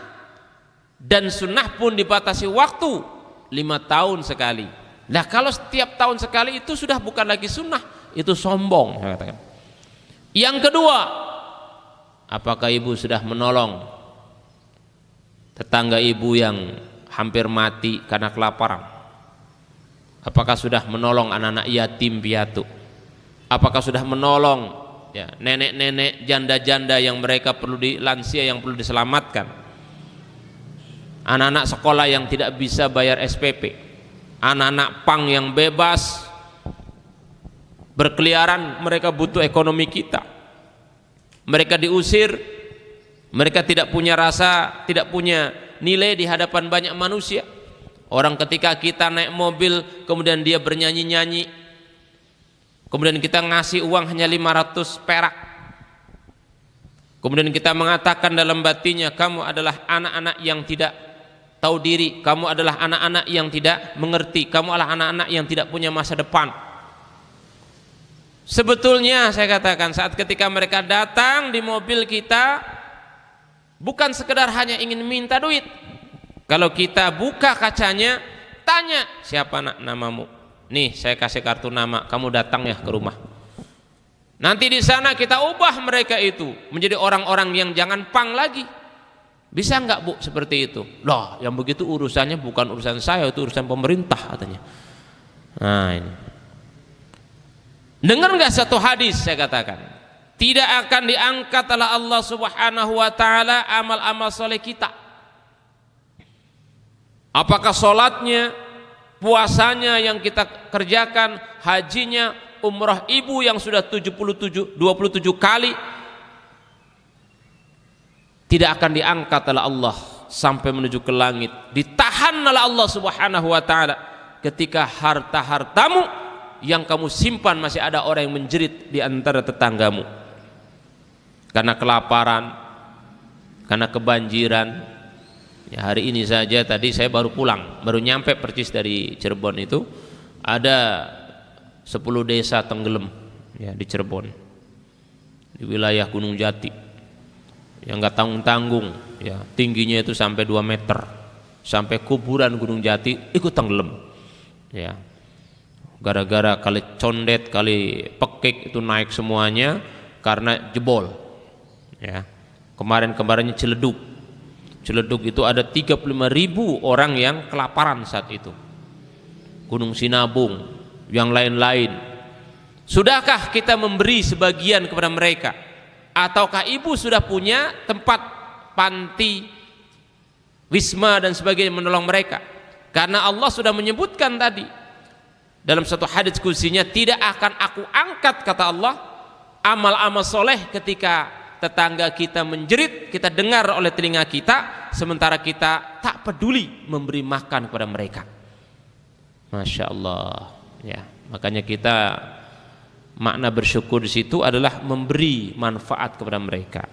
dan sunnah pun dibatasi waktu 5 tahun sekali. Nah kalau setiap tahun sekali itu sudah bukan lagi sunnah, itu sombong, saya katakan. Yang kedua, apakah ibu sudah menolong tetangga ibu yang hampir mati karena kelaparan? Apakah sudah menolong anak-anak yatim piatu? Apakah sudah menolong, ya, nenek-nenek, janda-janda yang mereka perlu lansia yang perlu diselamatkan? Anak-anak sekolah yang tidak bisa bayar SPP, anak-anak pang yang bebas berkeliaran, mereka butuh ekonomi kita. Mereka diusir, mereka tidak punya rasa, tidak punya nilai di hadapan banyak manusia. Orang ketika kita naik mobil kemudian dia bernyanyi-nyanyi, kemudian kita ngasih uang hanya 500 perak, kemudian kita mengatakan dalam batinnya, kamu adalah anak-anak yang tidak tahu diri, kamu adalah anak-anak yang tidak mengerti, kamu adalah anak-anak yang tidak punya masa depan. Sebetulnya saya katakan saat ketika mereka datang di mobil kita bukan sekedar hanya ingin minta duit. Kalau kita buka kacanya, tanya, siapa namamu? Nih saya kasih kartu nama, kamu datang ya ke rumah. Nanti di sana kita ubah mereka itu menjadi orang-orang yang jangan pang lagi. Bisa enggak Bu seperti itu? Loh, yang begitu urusannya bukan urusan saya, itu urusan pemerintah katanya. Nah ini. Dengar enggak satu hadis saya katakan? Tidak akan diangkat oleh Allah Subhanahu wa taala amal-amal soleh kita. Apakah sholatnya, puasanya yang kita kerjakan, hajinya, umrah ibu yang sudah 27 kali, tidak akan diangkat oleh Allah sampai menuju ke langit, ditahan oleh Allah Subhanahu wa taala ketika harta-hartamu yang kamu simpan masih ada orang yang menjerit di antara tetanggamu karena kelaparan, karena kebanjiran. Ya, hari ini saja tadi saya baru pulang, baru nyampe percis dari Cirebon, itu ada 10 desa tenggelam ya di Cirebon, di wilayah Gunung Jati yang nggak tanggung-tanggung ya, tingginya itu sampai 2 meter, sampai kuburan Gunung Jati ikut tenggelam ya, gara-gara kali condet kali pekik itu naik semuanya karena jebol ya. Kemarin-kemarinnya Ciledug itu ada 35.000 orang yang kelaparan saat itu, Gunung Sinabung, yang lain-lain. Sudahkah kita memberi sebagian kepada mereka? Ataukah ibu sudah punya tempat panti, wisma dan sebagainya menolong mereka? Karena Allah sudah menyebutkan tadi dalam satu hadits qudsinya, tidak akan aku angkat kata Allah amal-amal soleh ketika tetangga kita menjerit, kita dengar oleh telinga kita, sementara kita tak peduli memberi makan kepada mereka. Masya Allah ya, makanya kita makna bersyukur di situ adalah memberi manfaat kepada mereka,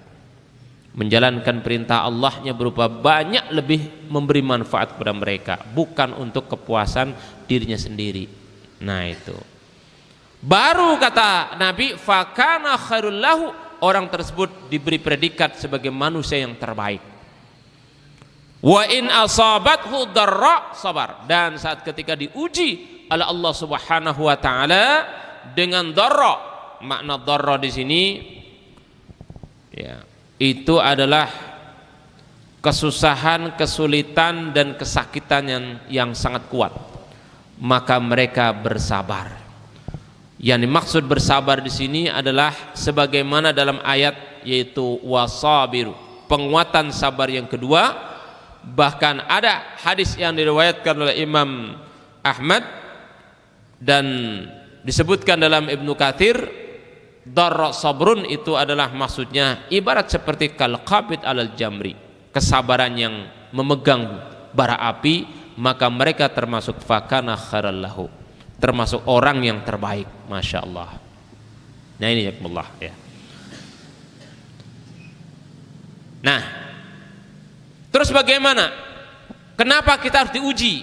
menjalankan perintah Allahnya berupa banyak lebih memberi manfaat kepada mereka, bukan untuk kepuasan dirinya sendiri. Nah itu baru kata Nabi, fakana khairul lahu, orang tersebut diberi predikat sebagai manusia yang terbaik. Wa in asabathu darra sabar, dan saat ketika diuji oleh Allah Subhanahu wa taala dengan darra, makna darra di sini ya, itu adalah kesusahan, kesulitan dan kesakitan yang sangat kuat, maka mereka bersabar. Yang dimaksud bersabar di sini adalah sebagaimana dalam ayat, yaitu wasabiru, penguatan sabar yang kedua. Bahkan ada hadis yang diriwayatkan oleh Imam Ahmad dan disebutkan dalam Ibnu Katsir, darra sabrun itu adalah maksudnya ibarat seperti kalqabid alal jamri, kesabaran yang memegang bara api, maka mereka termasuk fakana khairal lahu, termasuk orang yang terbaik. Masya Allah. Nah ini ya Allah ya. Nah terus bagaimana? Kenapa kita harus diuji?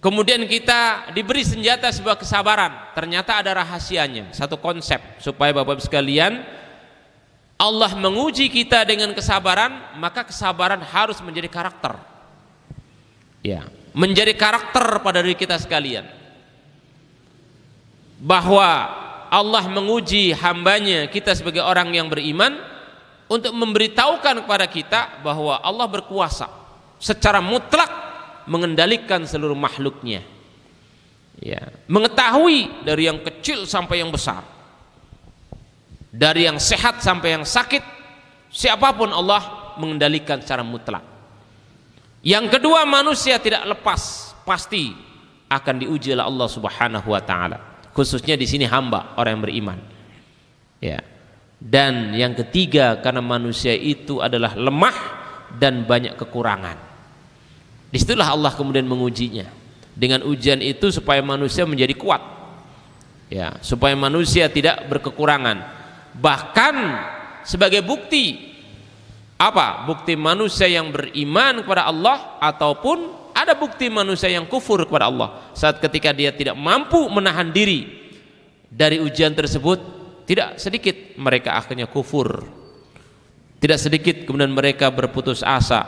Kemudian kita diberi senjata sebuah kesabaran. Ternyata ada rahasianya, satu konsep, supaya Bapak-Bapak sekalian, Allah menguji kita dengan kesabaran, maka kesabaran harus menjadi karakter ya, menjadi karakter pada diri kita sekalian, bahwa Allah menguji hambanya, kita sebagai orang yang beriman, untuk memberitahukan kepada kita bahwa Allah berkuasa secara mutlak mengendalikan seluruh makhluknya ya, mengetahui dari yang kecil sampai yang besar, dari yang sehat sampai yang sakit, siapapun Allah mengendalikan secara mutlak. Yang kedua, manusia tidak lepas, pasti akan diuji oleh Allah Subhanahu wa taala, khususnya di sini hamba, orang yang beriman ya. Dan yang ketiga, karena manusia itu adalah lemah dan banyak kekurangan, disitulah Allah kemudian mengujinya dengan ujian itu supaya manusia menjadi kuat ya, supaya manusia tidak berkekurangan. Bahkan sebagai bukti apa? Bukti manusia yang beriman kepada Allah, ataupun ada bukti manusia yang kufur kepada Allah saat ketika dia tidak mampu menahan diri dari ujian tersebut, tidak sedikit mereka akhirnya kufur, tidak sedikit kemudian mereka berputus asa,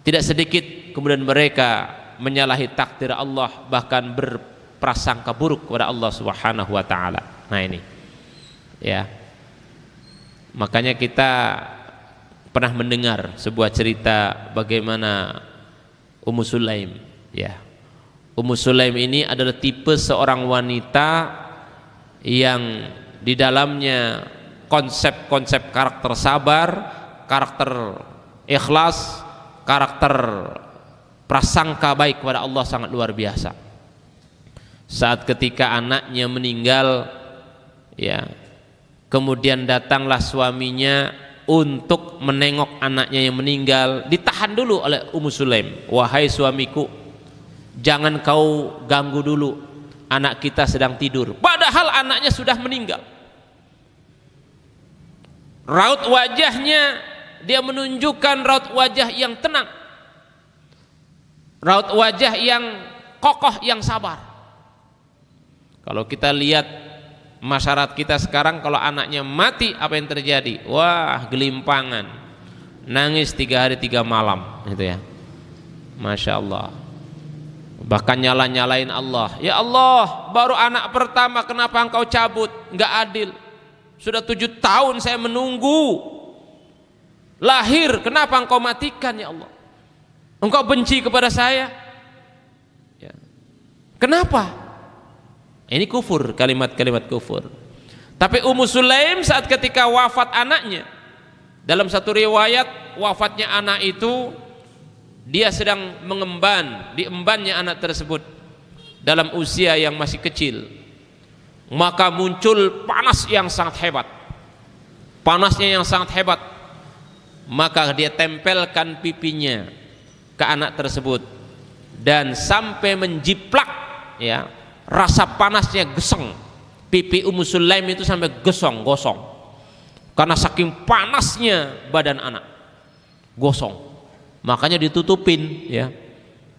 tidak sedikit kemudian mereka menyalahi takdir Allah, bahkan berprasangka buruk kepada Allah Subhanahu wa taala. Nah ini ya, makanya kita pernah mendengar sebuah cerita bagaimana Ummu Sulaim ya. Ummu Sulaim ini adalah tipe seorang wanita yang di dalamnya konsep-konsep karakter sabar, karakter ikhlas, karakter prasangka baik kepada Allah sangat luar biasa. Saat ketika anaknya meninggal ya, kemudian datanglah suaminya untuk menengok anaknya yang meninggal, ditahan dulu oleh Ummu Sulaim. Wahai suamiku, jangan kau ganggu dulu, anak kita sedang tidur. Padahal anaknya sudah meninggal. Raut wajahnya, dia menunjukkan raut wajah yang tenang, raut wajah yang kokoh, yang sabar. Kalau kita lihat masyarakat kita sekarang, kalau anaknya mati apa yang terjadi? Wah, gelimpangan, nangis 3 hari 3 malam gitu ya. Masya Allah. Bahkan nyalain Allah. Ya Allah, baru anak pertama kenapa engkau cabut? Enggak adil. Sudah 7 tahun saya menunggu lahir, kenapa engkau matikan ya Allah? Engkau benci kepada saya ya. Kenapa? Ini kufur, kalimat-kalimat kufur. Tapi Ummu Sulaim saat ketika wafat anaknya, dalam satu riwayat wafatnya anak itu, dia sedang mengemban, diembannya anak tersebut dalam usia yang masih kecil, maka muncul panas yang sangat hebat. Panasnya yang sangat hebat, maka dia tempelkan pipinya ke anak tersebut dan sampai menjiplak ya, rasa panasnya geseng. Pipi Ummu Sulaim itu sampai gosong karena saking panasnya badan anak, gosong. Makanya ditutupin ya,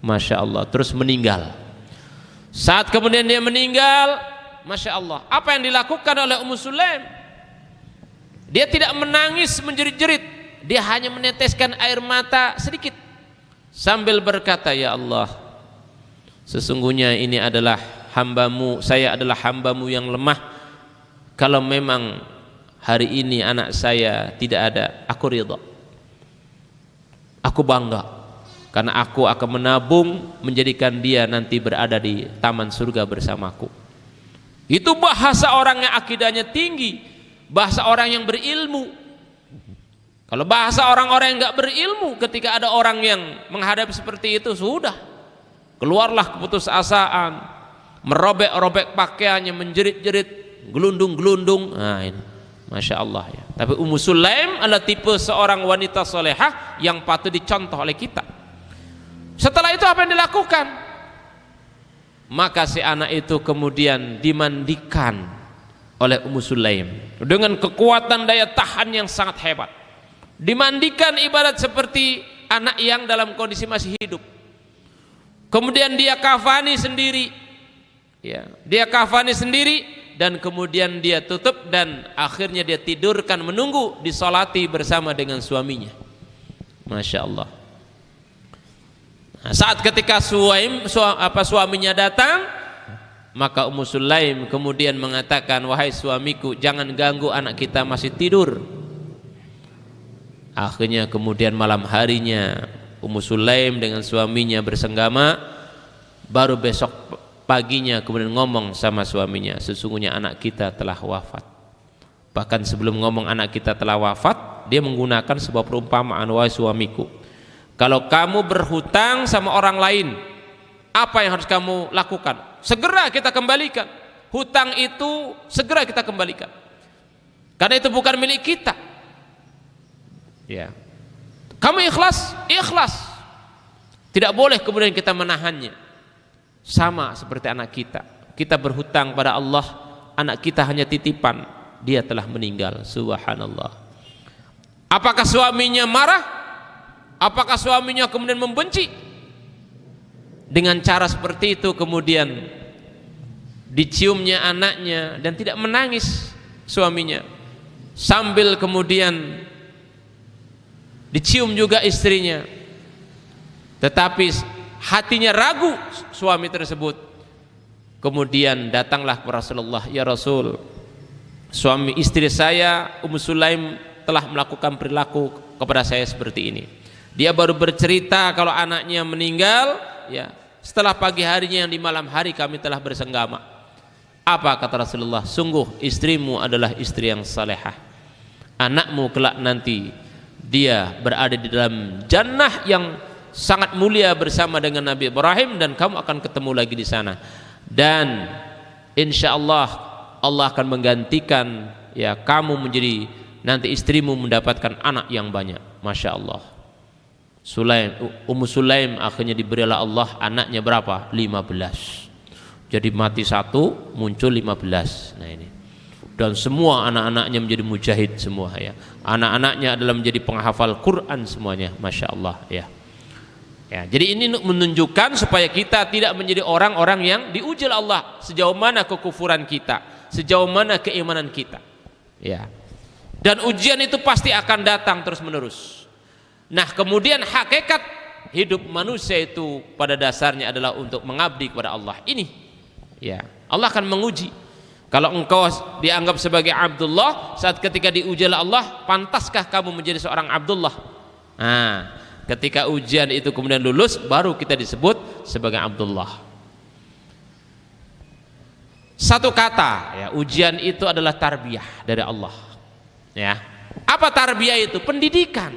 Masya Allah, terus meninggal. Saat kemudian dia meninggal, Masya Allah, apa yang dilakukan oleh Ummu Sulaim? Dia tidak menangis menjerit-jerit, dia hanya meneteskan air mata sedikit sambil berkata, ya Allah, sesungguhnya ini adalah hambamu, saya adalah hambamu yang lemah. Kalau memang hari ini anak saya tidak ada, aku ridha, aku bangga, karena aku akan menabung menjadikan dia nanti berada di taman surga bersamaku. Itu bahasa orang yang akidahnya tinggi, bahasa orang yang berilmu. Kalau bahasa orang-orang yang nggak berilmu, ketika ada orang yang menghadapi seperti itu, sudah keluarlah keputusasaan, merobek-robek pakaiannya, menjerit-jerit, gelundung-gelundung. Nah ini, Masya Allah ya. Tapi Ummu Sulaim adalah tipe seorang wanita solehah yang patut dicontoh oleh kita. Setelah itu apa yang dilakukan? Maka si anak itu kemudian dimandikan oleh Ummu Sulaim dengan kekuatan daya tahan yang sangat hebat. Dimandikan ibarat seperti anak yang dalam kondisi masih hidup. Kemudian dia kafani sendiri ya, dia kafani sendiri dan kemudian dia tutup dan akhirnya dia tidurkan menunggu disolati bersama dengan suaminya. Masya Allah. Nah, saat ketika suaminya datang, maka Ummu Sulaim kemudian mengatakan, wahai suamiku, jangan ganggu anak kita masih tidur. Akhirnya kemudian malam harinya Ummu Sulaim dengan suaminya bersenggama. Baru besok paginya kemudian ngomong sama suaminya, sesungguhnya anak kita telah wafat. Bahkan sebelum ngomong anak kita telah wafat, dia menggunakan sebuah perumpamaan, wahai suamiku, kalau kamu berhutang sama orang lain, apa yang harus kamu lakukan? Segera kita kembalikan. Hutang itu segera kita kembalikan, karena itu bukan milik kita ya. Kamu ikhlas, ikhlas, tidak boleh kemudian kita menahannya. Sama seperti anak kita, kita berhutang pada Allah, anak kita hanya titipan, dia telah meninggal. Subhanallah. Apakah suaminya marah? Apakah suaminya kemudian membenci? Dengan cara seperti itu kemudian diciumnya anaknya dan tidak menangis suaminya, sambil kemudian dicium juga istrinya, tetapi hatinya ragu suami tersebut. Kemudian datanglah ke Rasulullah, ya Rasul, suami istri saya Ummu Sulaim telah melakukan perilaku kepada saya seperti ini. Dia baru bercerita kalau anaknya meninggal, ya, setelah pagi harinya yang di malam hari kami telah bersenggama. Apa kata Rasulullah? Sungguh istrimu adalah istri yang salehah. Anakmu kelak nanti dia berada di dalam jannah yang sangat mulia bersama dengan Nabi Ibrahim, dan kamu akan ketemu lagi di sana. Dan insya Allah Allah akan menggantikan, ya, kamu menjadi nanti istrimu mendapatkan anak yang banyak. Masya Allah. Ummu Sulaim akhirnya diberilah Allah anaknya berapa? 15. Jadi mati satu, muncul 15. Nah ini. Dan semua anak-anaknya menjadi mujahid semua, ya. Anak-anaknya adalah menjadi penghafal Quran semuanya. Masya Allah, ya. Ya, jadi ini menunjukkan supaya kita tidak menjadi orang-orang yang diuji Allah sejauh mana kekufuran kita, sejauh mana keimanan kita, ya. Dan ujian itu pasti akan datang terus-menerus. Nah, kemudian hakikat hidup manusia itu pada dasarnya adalah untuk mengabdi kepada Allah. Ini, ya, Allah akan menguji. Kalau engkau dianggap sebagai Abdullah, saat ketika diuji oleh Allah, pantaskah kamu menjadi seorang Abdullah? Nah, ketika ujian itu kemudian lulus, baru kita disebut sebagai Abdullah. Satu kata, ya, ujian itu adalah tarbiyah dari Allah, ya. Apa tarbiyah itu? Pendidikan.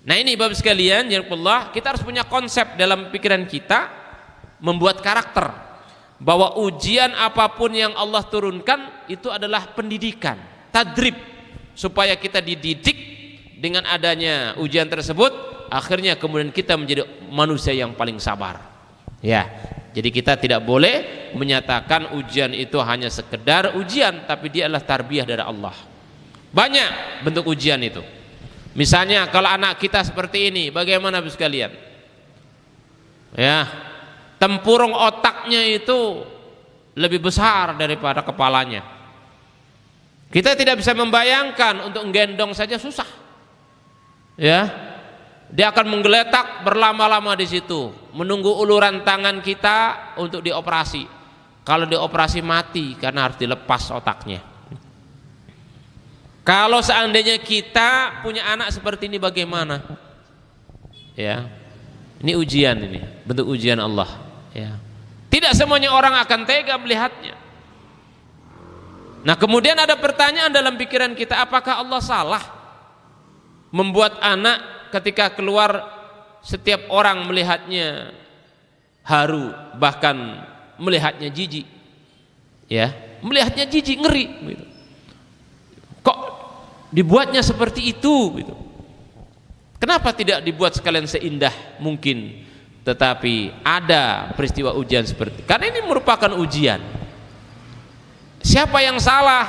Nah ini Bapak sekalian, ya Allah, kita harus punya konsep dalam pikiran kita, membuat karakter bahwa ujian apapun yang Allah turunkan itu adalah pendidikan, tadrib, supaya kita dididik dengan adanya ujian tersebut. Akhirnya kemudian kita menjadi manusia yang paling sabar, ya. Jadi kita tidak boleh menyatakan ujian itu hanya sekedar ujian, tapi dia adalah tarbiyah dari Allah. Banyak bentuk ujian itu. Misalnya kalau anak kita seperti ini, bagaimana Bapak sekalian? Ya, tempurung otaknya itu lebih besar daripada kepalanya. Kita tidak bisa membayangkan, untuk menggendong saja susah. Ya, dia akan menggeletak berlama-lama di situ, menunggu uluran tangan kita untuk dioperasi. Kalau dioperasi mati karena harus dilepas otaknya. Kalau seandainya kita punya anak seperti ini, bagaimana? Ya, ini ujian, ini bentuk ujian Allah. Ya, tidak semuanya orang akan tega melihatnya. Nah, kemudian ada pertanyaan dalam pikiran kita, apakah Allah salah membuat anak ketika keluar setiap orang melihatnya haru, bahkan melihatnya jijik, ya, melihatnya jijik, ngeri, gitu. Kok dibuatnya seperti itu, gitu. Kenapa tidak dibuat sekalian seindah mungkin? Tetapi ada peristiwa ujian seperti, karena ini merupakan ujian. Siapa yang salah?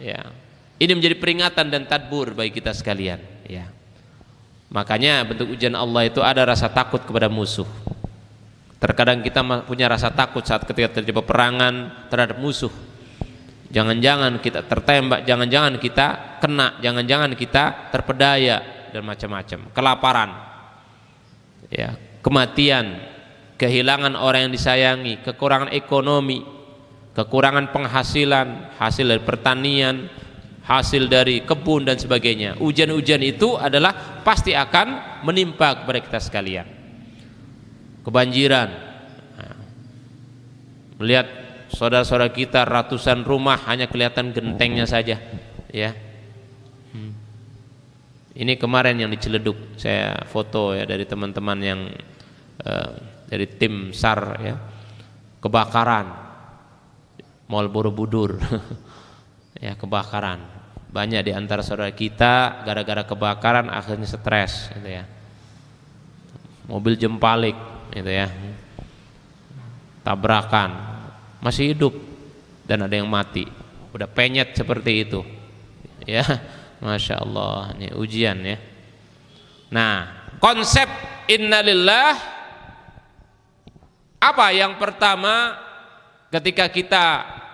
Ya, ini menjadi peringatan dan tadbur bagi kita sekalian, ya. Makanya bentuk ujian Allah itu ada rasa takut kepada musuh. Terkadang kita punya rasa takut saat ketika terjadi peperangan terhadap musuh. Jangan-jangan kita tertembak, jangan-jangan kita kena, jangan-jangan kita terpedaya dan macam-macam. Kelaparan, ya, kematian, kehilangan orang yang disayangi, kekurangan ekonomi, kekurangan penghasilan, hasil dari pertanian, hasil dari kebun dan sebagainya. Ujian-ujian itu adalah pasti akan menimpa kepada kita sekalian. Kebanjiran, nah, melihat saudara-saudara kita ratusan rumah hanya kelihatan gentengnya saja, ya. Ini kemarin yang di Ciledug, saya foto, ya, dari teman-teman yang dari tim SAR, ya, kebakaran Mall Borobudur. Ya, kebakaran. Banyak di antara saudara kita gara-gara kebakaran akhirnya stres, gitu ya. Mobil jempalik, gitu ya. Tabrakan, masih hidup dan ada yang mati. Udah penyet seperti itu. Ya, Masya Allah, ini ujian, ya. Nah, konsep innalillah apa? Yang pertama, Ketika kita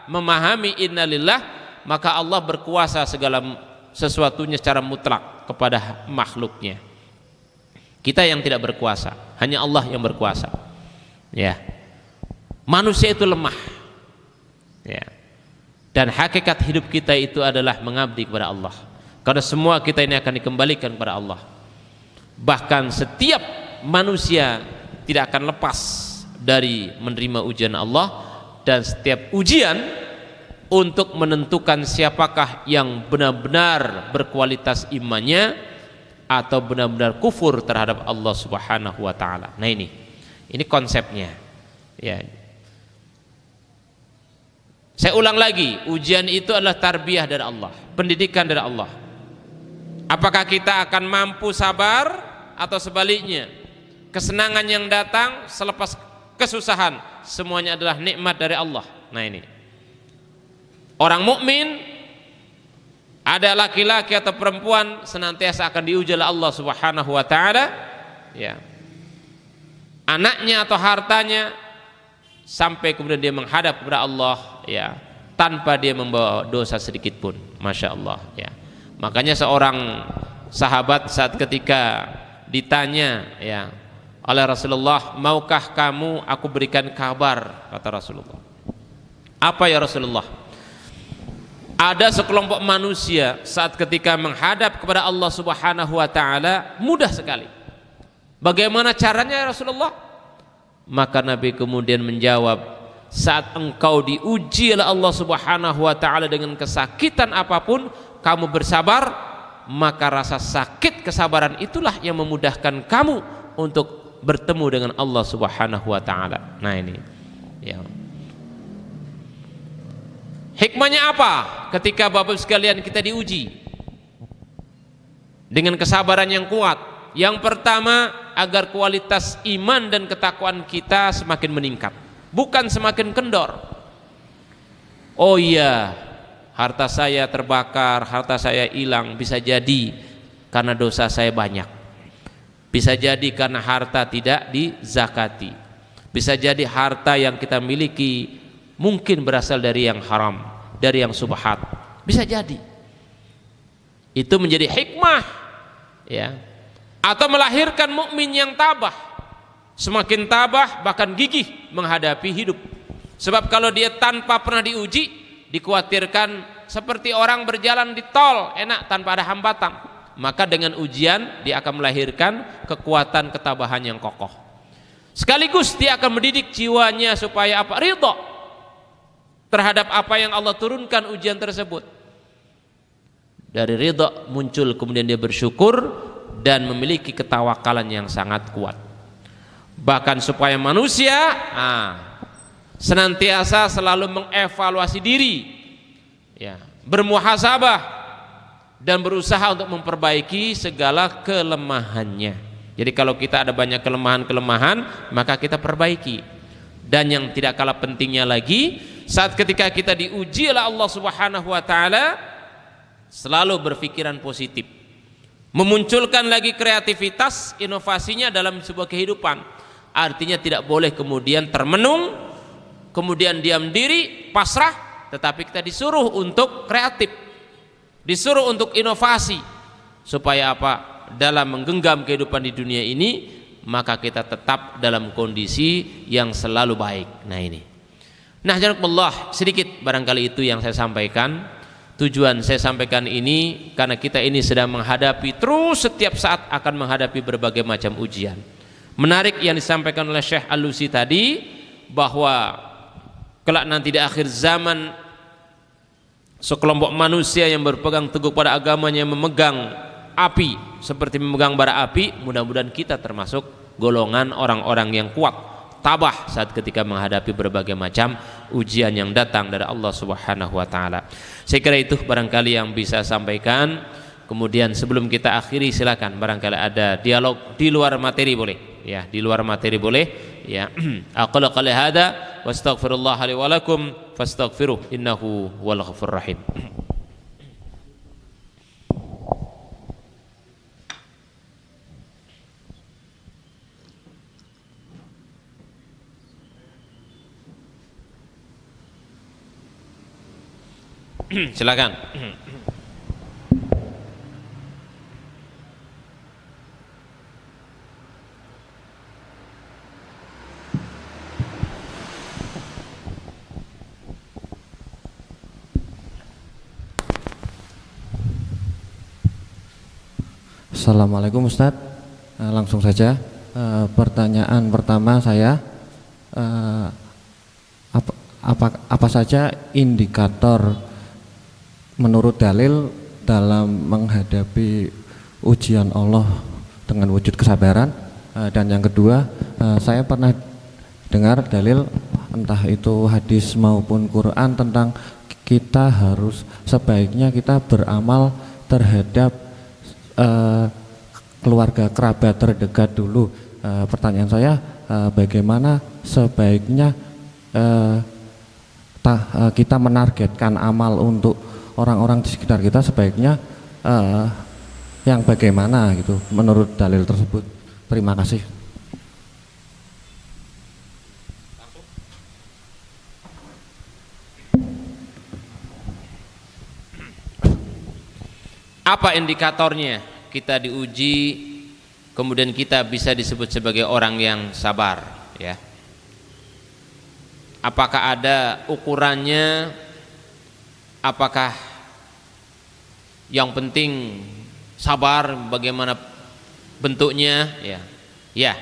memahami innalillah, maka Allah berkuasa segala sesuatunya secara mutlak kepada makhluknya. Kita yang tidak berkuasa, hanya Allah yang berkuasa. Ya. Manusia itu lemah. Ya. Dan hakikat hidup kita itu adalah mengabdi kepada Allah. Karena semua kita ini akan dikembalikan kepada Allah. Bahkan setiap manusia tidak akan lepas dari menerima ujian Allah, dan setiap ujian untuk menentukan siapakah yang benar-benar berkualitas imannya atau benar-benar kufur terhadap Allah Subhanahu wa taala. Nah, ini konsepnya. Ya. Saya ulang lagi, ujian itu adalah tarbiyah dari Allah, pendidikan dari Allah. Apakah kita akan mampu sabar atau sebaliknya? Kesenangan yang datang selepas kesusahan semuanya adalah nikmat dari Allah. Nah, ini. Orang mukmin, ada laki-laki atau perempuan, senantiasa akan diuji oleh Allah Subhanahu wa taala, ya. Anaknya atau hartanya, sampai kemudian dia menghadap kepada Allah, ya, tanpa dia membawa dosa sedikit pun. Masya Allah, ya. Makanya seorang sahabat saat ketika ditanya, ya, oleh Rasulullah, maukah kamu aku berikan kabar, kata Rasulullah. Apa ya Rasulullah? Ada sekelompok manusia saat ketika menghadap kepada Allah Subhanahu wa taala mudah sekali. Bagaimana caranya ya Rasulullah? Maka Nabi kemudian menjawab, saat engkau diuji oleh Allah Subhanahu wa taala dengan kesakitan apapun, kamu bersabar, maka rasa sakit kesabaran itulah yang memudahkan kamu untuk bertemu dengan Allah Subhanahu wa taala. Nah, ini. Ya. Hikmahnya apa ketika Bapak sekalian kita diuji dengan kesabaran yang kuat? Yang pertama, agar kualitas iman dan ketakwaan kita semakin meningkat, bukan semakin kendor. Oh iya, harta saya terbakar, harta saya hilang, bisa jadi karena dosa saya banyak, bisa jadi karena harta tidak dizakati, bisa jadi harta yang kita miliki mungkin berasal dari yang haram, dari yang subhat, bisa jadi. Itu menjadi hikmah, ya. Atau melahirkan mukmin yang tabah, semakin tabah bahkan gigih menghadapi hidup. Sebab kalau dia tanpa pernah diuji, dikhawatirkan seperti orang berjalan di tol enak tanpa ada hambatan. Maka dengan ujian dia akan melahirkan kekuatan ketabahan yang kokoh. Sekaligus dia akan mendidik jiwanya supaya apa? Ridha terhadap apa yang Allah turunkan ujian tersebut. Dari ridha muncul kemudian dia bersyukur dan memiliki ketawakalan yang sangat kuat. Bahkan supaya manusia senantiasa selalu mengevaluasi diri, ya, bermuhasabah dan berusaha untuk memperbaiki segala kelemahannya. Jadi kalau kita ada banyak kelemahan-kelemahan, maka kita perbaiki. Dan yang tidak kalah pentingnya lagi, saat ketika kita diuji oleh Allah Subhanahu wa taala, selalu berpikiran positif, memunculkan lagi kreativitas, inovasinya dalam sebuah kehidupan. Artinya tidak boleh kemudian termenung, kemudian diam diri, pasrah, tetapi kita disuruh untuk kreatif, disuruh untuk inovasi, supaya apa? Dalam menggenggam kehidupan di dunia ini, maka kita tetap dalam kondisi yang selalu baik. Nah, ini. Nah, jazakumullah, sedikit barangkali itu yang saya sampaikan. Tujuan saya sampaikan ini karena kita ini sedang menghadapi, terus setiap saat akan menghadapi berbagai macam ujian. Menarik yang disampaikan oleh Syekh Al-Lusi tadi, bahwa kelak nanti di akhir zaman sekelompok manusia yang berpegang teguh pada agamanya memegang api seperti memegang bara api. Mudah-mudahan kita termasuk golongan orang-orang yang kuat, tabah saat ketika menghadapi berbagai macam ujian yang datang dari Allah Subhanahu wa taala. Saya kira itu barangkali yang bisa sampaikan. Kemudian sebelum kita akhiri, silakan barangkali ada dialog di luar materi boleh, ya, di luar materi boleh, ya. Aqulu qali hada wastaghfirullah li wa lakum fastaghfiruh innahu wal ghafurur rahim. Silakan. Assalamualaikum Ustadz. Langsung saja. Pertanyaan pertama saya, apa saja indikator menurut dalil dalam menghadapi ujian Allah dengan wujud kesabaran? Dan yang kedua, saya pernah dengar dalil, entah itu hadis maupun Quran, tentang kita harus sebaiknya kita beramal terhadap keluarga kerabat terdekat dulu. Pertanyaan saya, bagaimana sebaiknya kita menargetkan amal untuk orang-orang di sekitar kita, sebaiknya yang bagaimana gitu menurut dalil tersebut? Terima kasih. Apa indikatornya kita diuji kemudian kita bisa disebut sebagai orang yang sabar, ya? Apakah ada ukurannya? Apakah yang penting sabar, bagaimana bentuknya, ya? Ya.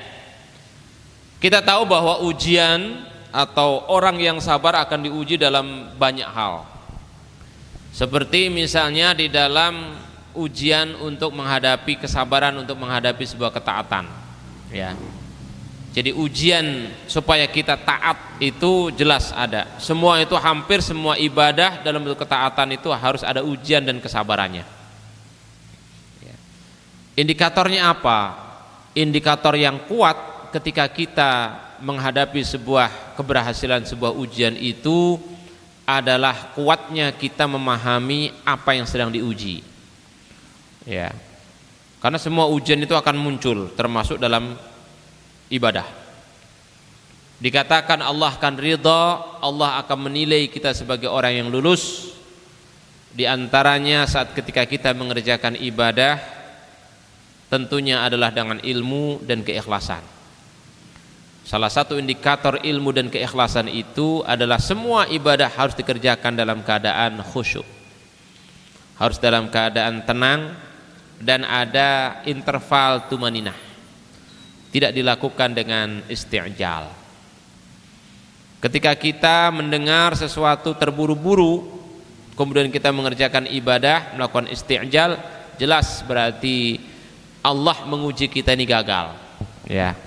Kita tahu bahwa ujian atau orang yang sabar akan diuji dalam banyak hal. Seperti misalnya di dalam ujian untuk menghadapi kesabaran untuk menghadapi sebuah ketaatan, ya. Jadi ujian supaya kita taat itu jelas ada. Semua itu, hampir semua ibadah dalam bentuk ketaatan itu harus ada ujian dan kesabarannya, ya. Indikatornya apa? Indikator yang kuat ketika kita menghadapi sebuah keberhasilan, sebuah ujian itu adalah kuatnya kita memahami apa yang sedang diuji, ya. Karena semua ujian itu akan muncul, termasuk dalam ibadah. Dikatakan Allah akan ridha, Allah akan menilai kita sebagai orang yang lulus. Di antaranya saat ketika kita mengerjakan ibadah, tentunya adalah dengan ilmu dan keikhlasan. Salah satu indikator ilmu dan keikhlasan itu adalah semua ibadah harus dikerjakan dalam keadaan khusyuk, harus dalam keadaan tenang, dan ada interval tumaninah, tidak dilakukan dengan isti'jal. Ketika kita mendengar sesuatu terburu-buru kemudian kita mengerjakan ibadah melakukan isti'jal, jelas berarti Allah menguji kita ini gagal, ya.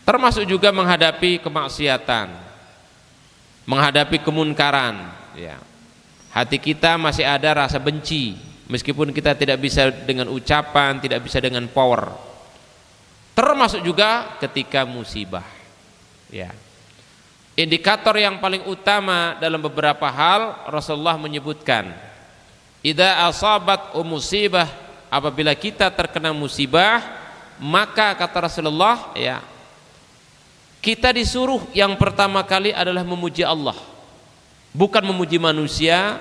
Termasuk juga menghadapi kemaksiatan, menghadapi kemunkaran, ya. Hati kita masih ada rasa benci, meskipun kita tidak bisa dengan ucapan, tidak bisa dengan power. Termasuk juga ketika musibah, ya. Indikator yang paling utama dalam beberapa hal Rasulullah menyebutkan, idza asabat musibah, apabila kita terkena musibah, maka kata Rasulullah, ya, kita disuruh yang pertama kali adalah memuji Allah, bukan memuji manusia,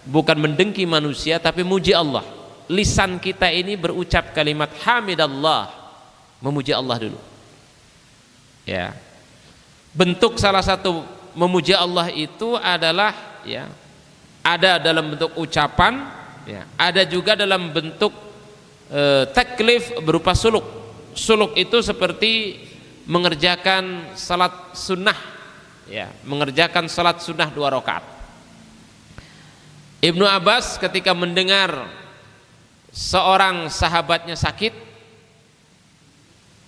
bukan mendengki manusia, tapi muji Allah. Lisan kita ini berucap kalimat hamidallah, memuji Allah dulu, ya. Bentuk salah satu memuji Allah itu adalah, ya, ada dalam bentuk ucapan, ya, ada juga dalam bentuk taklif berupa suluk. Suluk itu seperti mengerjakan salat sunnah, ya, mengerjakan salat sunnah 2 rakaat. Ibnu Abbas ketika mendengar seorang sahabatnya sakit,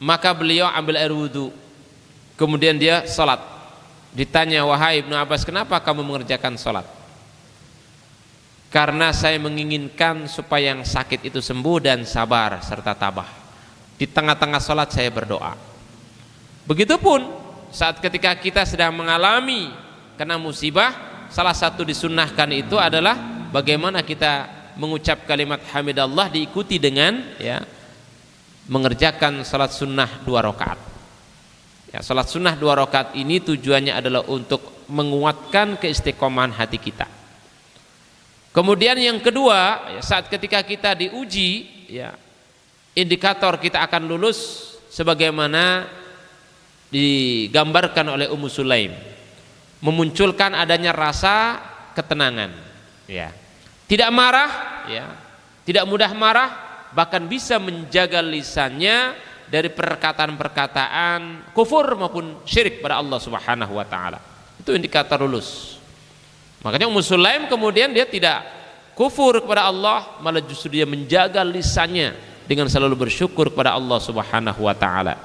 maka beliau ambil air wudu, kemudian dia salat. Ditanya, wahai Ibnu Abbas, kenapa kamu mengerjakan salat? Karena saya menginginkan supaya yang sakit itu sembuh dan sabar serta tabah. Di tengah-tengah salat saya berdoa. Begitupun saat ketika kita sedang mengalami kena musibah, salah satu disunnahkan itu adalah bagaimana kita mengucap kalimat hamidallah diikuti dengan, ya, mengerjakan salat sunnah 2 rakaat. Ya, salat sunnah 2 rakaat ini tujuannya adalah untuk menguatkan keistiqomahan hati kita. Kemudian yang kedua, saat ketika kita diuji, ya, indikator kita akan lulus sebagaimana digambarkan oleh Ummu Sulaim, memunculkan adanya rasa ketenangan, ya, tidak marah, ya, tidak mudah marah, bahkan bisa menjaga lisannya dari perkataan-perkataan kufur maupun syirik pada Allah Subhanahu wa taala. Itu indikator lulus. Makanya Ummu Sulaim kemudian dia tidak kufur kepada Allah, malah justru dia menjaga lisannya dengan selalu bersyukur kepada Allah Subhanahu wa taala.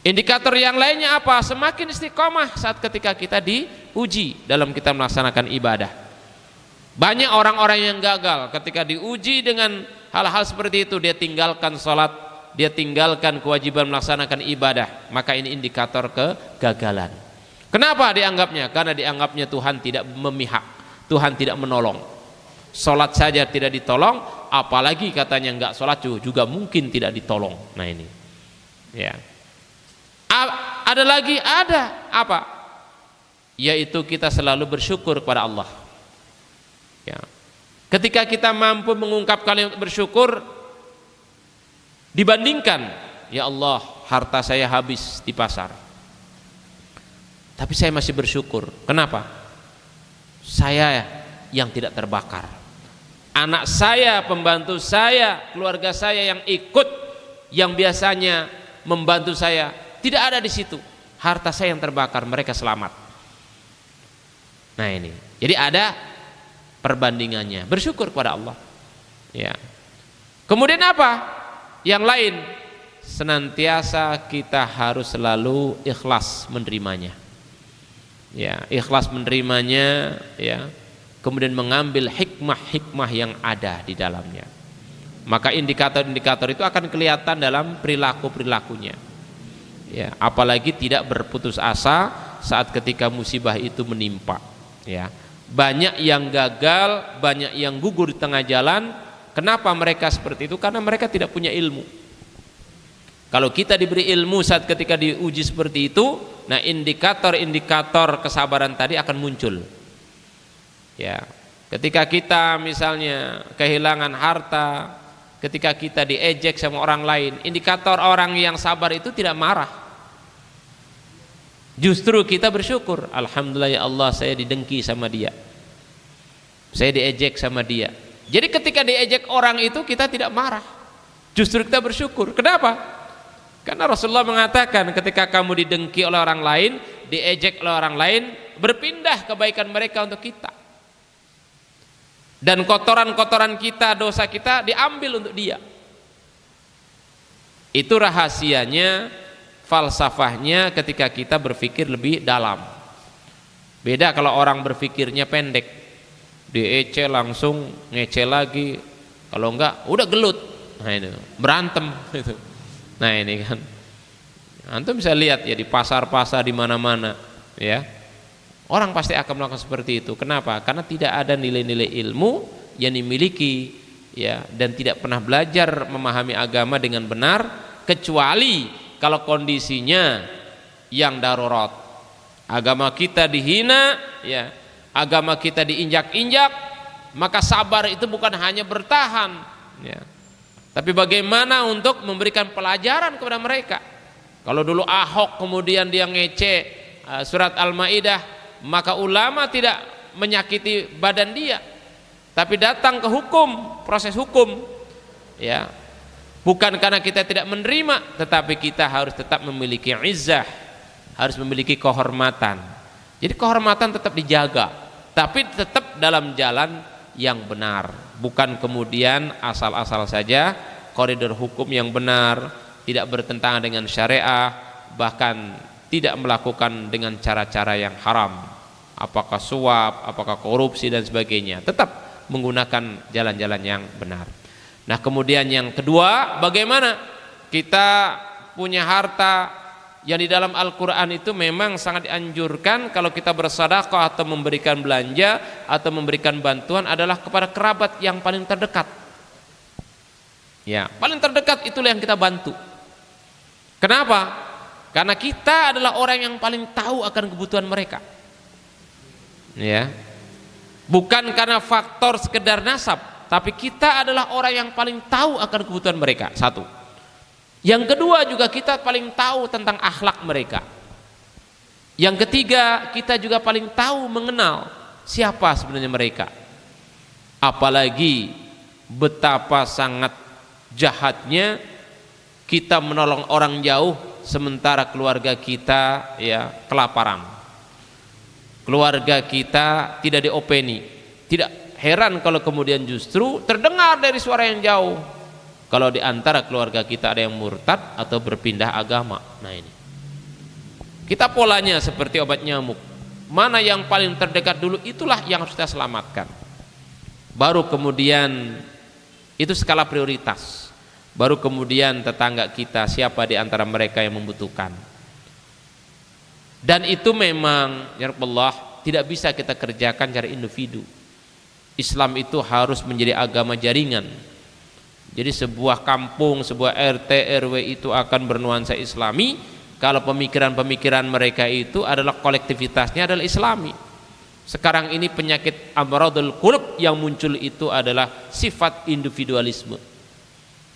Indikator yang lainnya apa? Semakin istiqomah saat ketika kita diuji dalam kita melaksanakan ibadah. Banyak orang-orang yang gagal ketika diuji dengan hal-hal seperti itu, dia tinggalkan salat, dia tinggalkan kewajiban melaksanakan ibadah, maka ini indikator kegagalan. Kenapa dianggapnya? Karena dianggapnya Tuhan tidak memihak, Tuhan tidak menolong. Salat saja tidak ditolong, apalagi katanya enggak salat juga mungkin tidak ditolong. Nah ini, ya. Ada lagi, ada apa? Yaitu kita selalu bersyukur kepada Allah. Ya. Ketika kita mampu mengungkap kalimat bersyukur, dibandingkan, ya Allah, harta saya habis di pasar, tapi saya masih bersyukur. Kenapa? Saya yang tidak terbakar, anak saya, pembantu saya, keluarga saya yang ikut, yang biasanya membantu saya, tidak ada di situ. Harta saya yang terbakar, mereka selamat. Nah ini, jadi ada perbandingannya. Bersyukur kepada Allah. Ya. Kemudian apa? Yang lain, senantiasa kita harus selalu ikhlas menerimanya. Ya, ikhlas menerimanya, ya. Kemudian mengambil hikmah-hikmah yang ada di dalamnya. Maka indikator-indikator itu akan kelihatan dalam perilaku-perilakunya. Ya, apalagi tidak berputus asa saat ketika musibah itu menimpa. Ya, banyak yang gagal, banyak yang gugur di tengah jalan. Kenapa mereka seperti itu? Karena mereka tidak punya ilmu. Kalau kita diberi ilmu saat ketika diuji seperti itu, nah indikator-indikator kesabaran tadi akan muncul. Ya, ketika kita misalnya kehilangan harta, ketika kita diejek sama orang lain, indikator orang yang sabar itu tidak marah. Justru kita bersyukur, alhamdulillah ya Allah, saya didengki sama dia, saya diejek sama dia. Jadi ketika diejek orang itu kita tidak marah, justru kita bersyukur. Kenapa? Karena Rasulullah mengatakan ketika kamu didengki oleh orang lain, diejek oleh orang lain, berpindah kebaikan mereka untuk kita, dan kotoran-kotoran kita, dosa kita diambil untuk dia. Itu rahasianya, falsafahnya ketika kita berpikir lebih dalam. Beda kalau orang berpikirnya pendek, diece langsung ngece lagi, kalau enggak udah gelut, nah ini berantem gitu. Nah ini kan, antum bisa lihat ya di pasar-pasar di mana-mana, ya orang pasti akan melakukan seperti itu. Kenapa? Karena tidak ada nilai-nilai ilmu yang dimiliki, ya, dan tidak pernah belajar memahami agama dengan benar, kecuali kalau kondisinya yang darurat, agama kita dihina, ya, agama kita diinjak-injak, maka sabar itu bukan hanya bertahan, ya, tapi bagaimana untuk memberikan pelajaran kepada mereka. Kalau dulu Ahok kemudian dia ngece surat Al-Maidah, maka ulama tidak menyakiti badan dia, tapi datang ke hukum, proses hukum, ya. Bukan karena kita tidak menerima, tetapi kita harus tetap memiliki izzah, harus memiliki kehormatan. Jadi kehormatan tetap dijaga, tapi tetap dalam jalan yang benar, bukan kemudian asal-asal saja. Koridor hukum yang benar, tidak bertentangan dengan syariah, bahkan tidak melakukan dengan cara-cara yang haram, apakah suap, apakah korupsi dan sebagainya, tetap menggunakan jalan-jalan yang benar. Nah kemudian yang kedua, bagaimana kita punya harta yang di dalam Al-Quran itu memang sangat dianjurkan kalau kita bersedekah atau memberikan belanja atau memberikan bantuan adalah kepada kerabat yang paling terdekat. Ya, paling terdekat itulah yang kita bantu. Kenapa? Karena kita adalah orang yang paling tahu akan kebutuhan mereka. Ya. Bukan karena faktor sekedar nasab, tapi kita adalah orang yang paling tahu akan kebutuhan mereka. Satu. Yang kedua juga kita paling tahu tentang akhlak mereka. Yang ketiga, kita juga paling tahu mengenal siapa sebenarnya mereka. Apalagi betapa sangat jahatnya kita menolong orang jauh sementara keluarga kita ya kelaparan, keluarga kita tidak diopeni. Tidak heran kalau kemudian justru terdengar dari suara yang jauh kalau di antara keluarga kita ada yang murtad atau berpindah agama. Nah ini kita polanya seperti obat nyamuk, mana yang paling terdekat dulu itulah yang harus kita selamatkan, baru kemudian itu skala prioritas. Baru kemudian tetangga kita, siapa di antara mereka yang membutuhkan. Dan itu memang ya Allah tidak bisa kita kerjakan secara individu. Islam itu harus menjadi agama jaringan. Jadi sebuah kampung, sebuah RT RW itu akan bernuansa Islami kalau pemikiran-pemikiran mereka itu adalah kolektivitasnya adalah Islami. Sekarang ini penyakit amradul qulub yang muncul itu adalah sifat individualisme.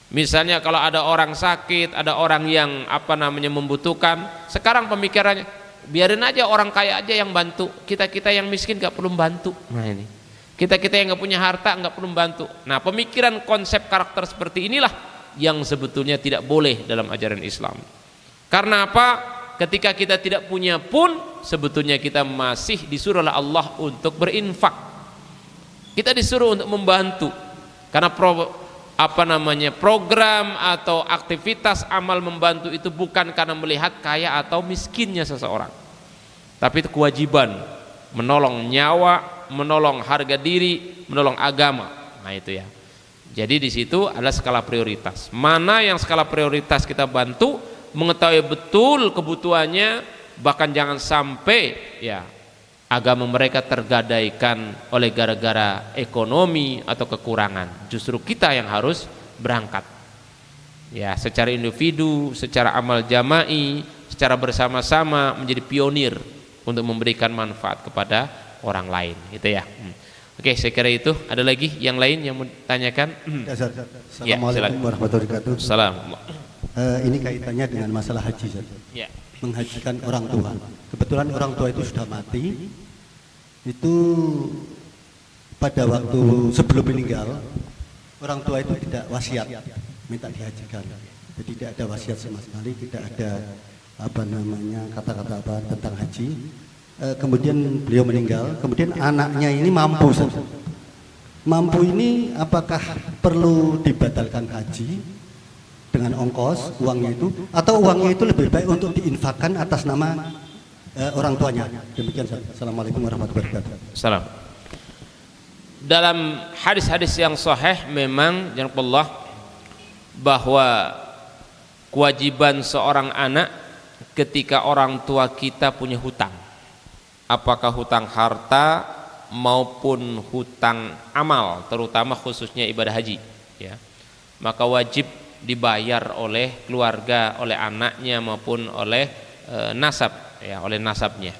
Misalnya kalau ada orang sakit, ada orang yang membutuhkan, sekarang pemikirannya biarin aja orang kaya aja yang bantu, kita yang miskin gak perlu bantu. Nah ini kita yang gak punya harta gak perlu bantu. Nah pemikiran konsep karakter seperti inilah yang sebetulnya tidak boleh dalam ajaran Islam. Karena apa? Ketika kita tidak punya pun sebetulnya kita masih disuruh oleh Allah untuk berinfak. Kita disuruh untuk membantu. Karena program atau aktivitas amal membantu itu bukan karena melihat kaya atau miskinnya seseorang, tapi itu kewajiban menolong nyawa, menolong harga diri, menolong agama. Nah itu ya. Jadi di situ adalah skala prioritas. Mana yang skala prioritas kita bantu, mengetahui betul kebutuhannya, bahkan jangan sampai ya agama mereka tergadaikan oleh gara-gara ekonomi atau kekurangan. Justru kita yang harus berangkat ya, secara individu, secara amal jama'i, secara bersama-sama menjadi pionir untuk memberikan manfaat kepada orang lain gitu ya. Oke, saya kira itu. Ada lagi yang lain yang mau tanyakan? Assalamualaikum warahmatullahi wabarakatuh. Salam. Ini kaitannya dengan masalah haji, ya. Menghajikan orang tua. Kebetulan orang tua itu sudah mati. Itu pada waktu sebelum meninggal, orang tua itu tidak wasiat minta dihajikan. Jadi tidak ada wasiat sama sekali, tidak ada kata-kata tentang haji. Kemudian beliau meninggal, kemudian anaknya ini mampu. Mampu ini apakah perlu dibatalkan haji dengan ongkos uangnya itu, atau uangnya itu lebih baik untuk diinfakkan atas nama orang tuanya? Demikian. Assalamualaikum warahmatullahi wabarakatuh. Salam. Dalam hadis-hadis yang sahih memang Allah bahwa kewajiban seorang anak ketika orang tua kita punya hutang, apakah hutang harta maupun hutang amal, terutama khususnya ibadah haji ya, maka wajib dibayar oleh keluarga, oleh anaknya maupun oleh nasab ya, oleh nasabnya.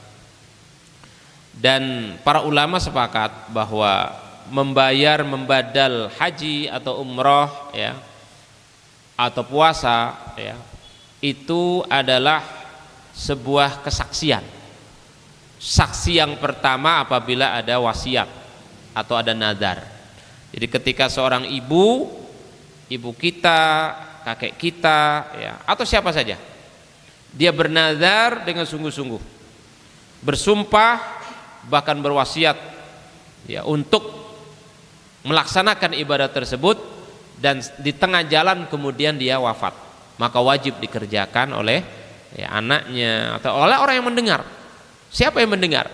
Dan para ulama sepakat bahwa membadal haji atau umroh ya, atau puasa ya, itu adalah sebuah kesaksian. Saksi yang pertama apabila ada wasiat atau ada nadar. Jadi ketika seorang ibu kita, kakek kita ya, atau siapa saja, dia bernadar dengan sungguh-sungguh, bersumpah bahkan berwasiat ya untuk melaksanakan ibadah tersebut, dan di tengah jalan kemudian dia wafat, maka wajib dikerjakan oleh ya, anaknya atau oleh orang yang mendengar. Siapa yang mendengar?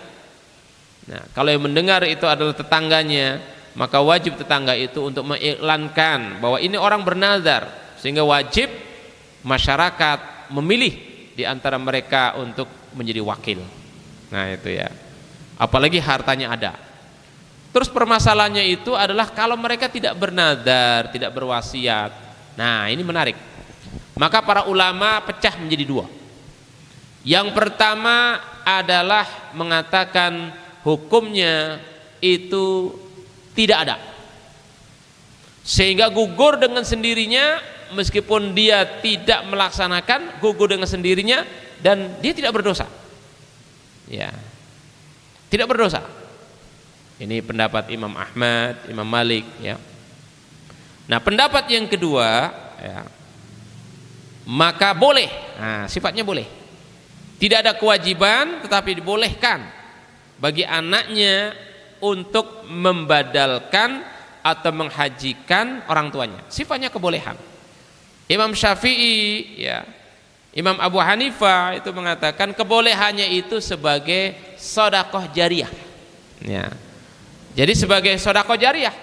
Nah, kalau yang mendengar itu adalah tetangganya, maka wajib tetangga itu untuk mengiklankan bahwa ini orang bernazar, sehingga wajib masyarakat memilih di antara mereka untuk menjadi wakil. Nah itu ya, apalagi hartanya ada. Terus permasalahannya itu adalah kalau mereka tidak bernazar, tidak berwasiat. Nah ini menarik. Maka para ulama pecah menjadi dua. Yang pertama adalah mengatakan hukumnya itu tidak ada, sehingga gugur dengan sendirinya. Meskipun dia tidak melaksanakan, gugur dengan sendirinya, dan dia tidak berdosa, ya, tidak berdosa. Ini pendapat Imam Ahmad, Imam Malik, ya. Nah, pendapat yang kedua, ya, maka boleh, nah, sifatnya boleh, tidak ada kewajiban, tetapi dibolehkan bagi anaknya untuk membadalkan atau menghajikan orang tuanya. Sifatnya kebolehan. Imam Syafi'i, ya, Imam Abu Hanifah itu mengatakan kebolehannya itu sebagai sedekah jariyah, ya. Jadi sebagai sedekah jariyah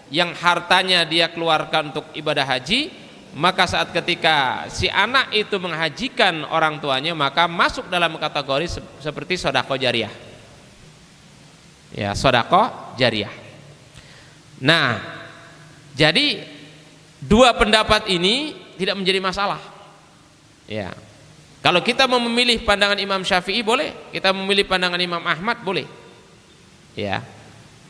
yang hartanya dia keluarkan untuk ibadah haji, maka saat ketika si anak itu menghajikan orang tuanya, maka masuk dalam kategori seperti sedekah jariyah, ya, sedekah jariyah. Nah, jadi dua pendapat ini tidak menjadi masalah, ya. Kalau kita mau memilih pandangan Imam Syafi'i boleh, kita memilih pandangan Imam Ahmad boleh, ya.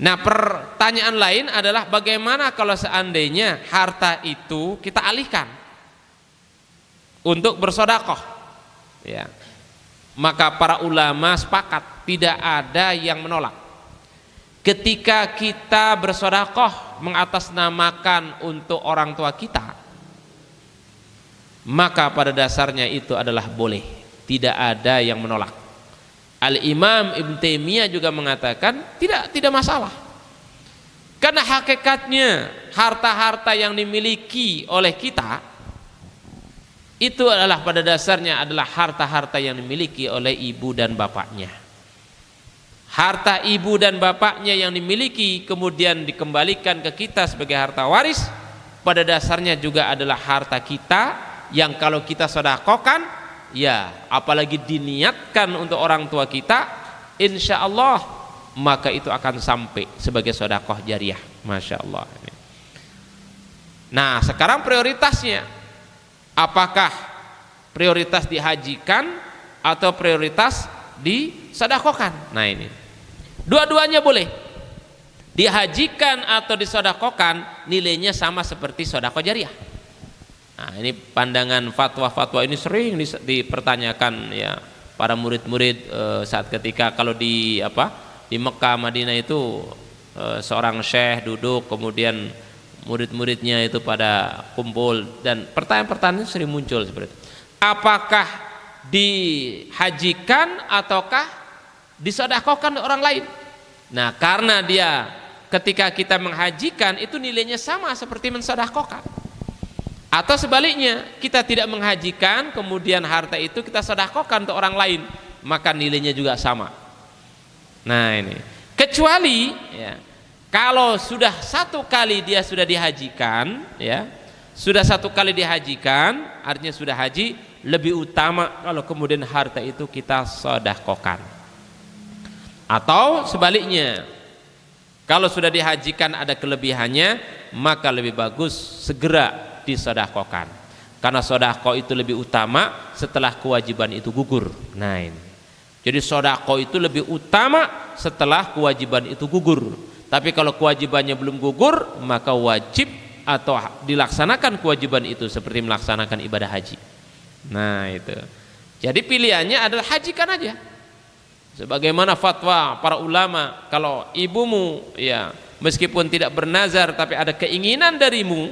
Nah, pertanyaan lain adalah bagaimana kalau seandainya harta itu kita alihkan untuk bersedekah, ya. Maka para ulama sepakat tidak ada yang menolak. Ketika kita bersedekah mengatasnamakan untuk orang tua kita, maka pada dasarnya itu adalah boleh, tidak ada yang menolak. Al-Imam Ibn Taimiyah juga mengatakan tidak masalah, karena hakikatnya harta-harta yang dimiliki oleh kita itu adalah pada dasarnya adalah harta-harta yang dimiliki oleh ibu dan bapaknya. Harta ibu dan bapaknya yang dimiliki kemudian dikembalikan ke kita sebagai harta waris, pada dasarnya juga adalah harta kita yang kalau kita sedekahkan, ya, apalagi diniatkan untuk orang tua kita, insya Allah maka itu akan sampai sebagai sedekah jariyah. Masya Allah. Nah, sekarang prioritasnya, apakah prioritas dihajikan atau prioritas disedekahkan? Nah, ini dua-duanya boleh, dihajikan atau disedekahkan, nilainya sama seperti sedekah jariyah. Nah, ini pandangan fatwa-fatwa ini sering dipertanyakan, ya, para murid-murid saat ketika kalau di Mekah Madinah itu seorang syekh duduk, kemudian murid-muridnya itu pada kumpul, dan pertanyaan-pertanyaan sering muncul seperti itu. Apakah dihajikan ataukah disedekahkan orang lain? Nah, karena dia ketika kita menghajikan itu nilainya sama seperti mensedekahkan. Atau sebaliknya, kita tidak menghajikan kemudian harta itu kita sedekahkan untuk orang lain, maka nilainya juga sama. Nah, ini kecuali, ya, kalau sudah satu kali dia sudah dihajikan, ya, sudah satu kali dihajikan, artinya sudah haji, lebih utama kalau kemudian harta itu kita sedekahkan. Atau sebaliknya, kalau sudah dihajikan ada kelebihannya, maka lebih bagus segera disedekahkan, karena sedekah itu lebih utama setelah kewajiban itu gugur. Nah, ini jadi sedekah itu lebih utama setelah kewajiban itu gugur. Tapi kalau kewajibannya belum gugur, maka wajib atau dilaksanakan kewajiban itu seperti melaksanakan ibadah haji. Nah, itu jadi pilihannya adalah hajikan aja, sebagaimana fatwa para ulama, kalau ibumu, ya, meskipun tidak bernazar tapi ada keinginan darimu,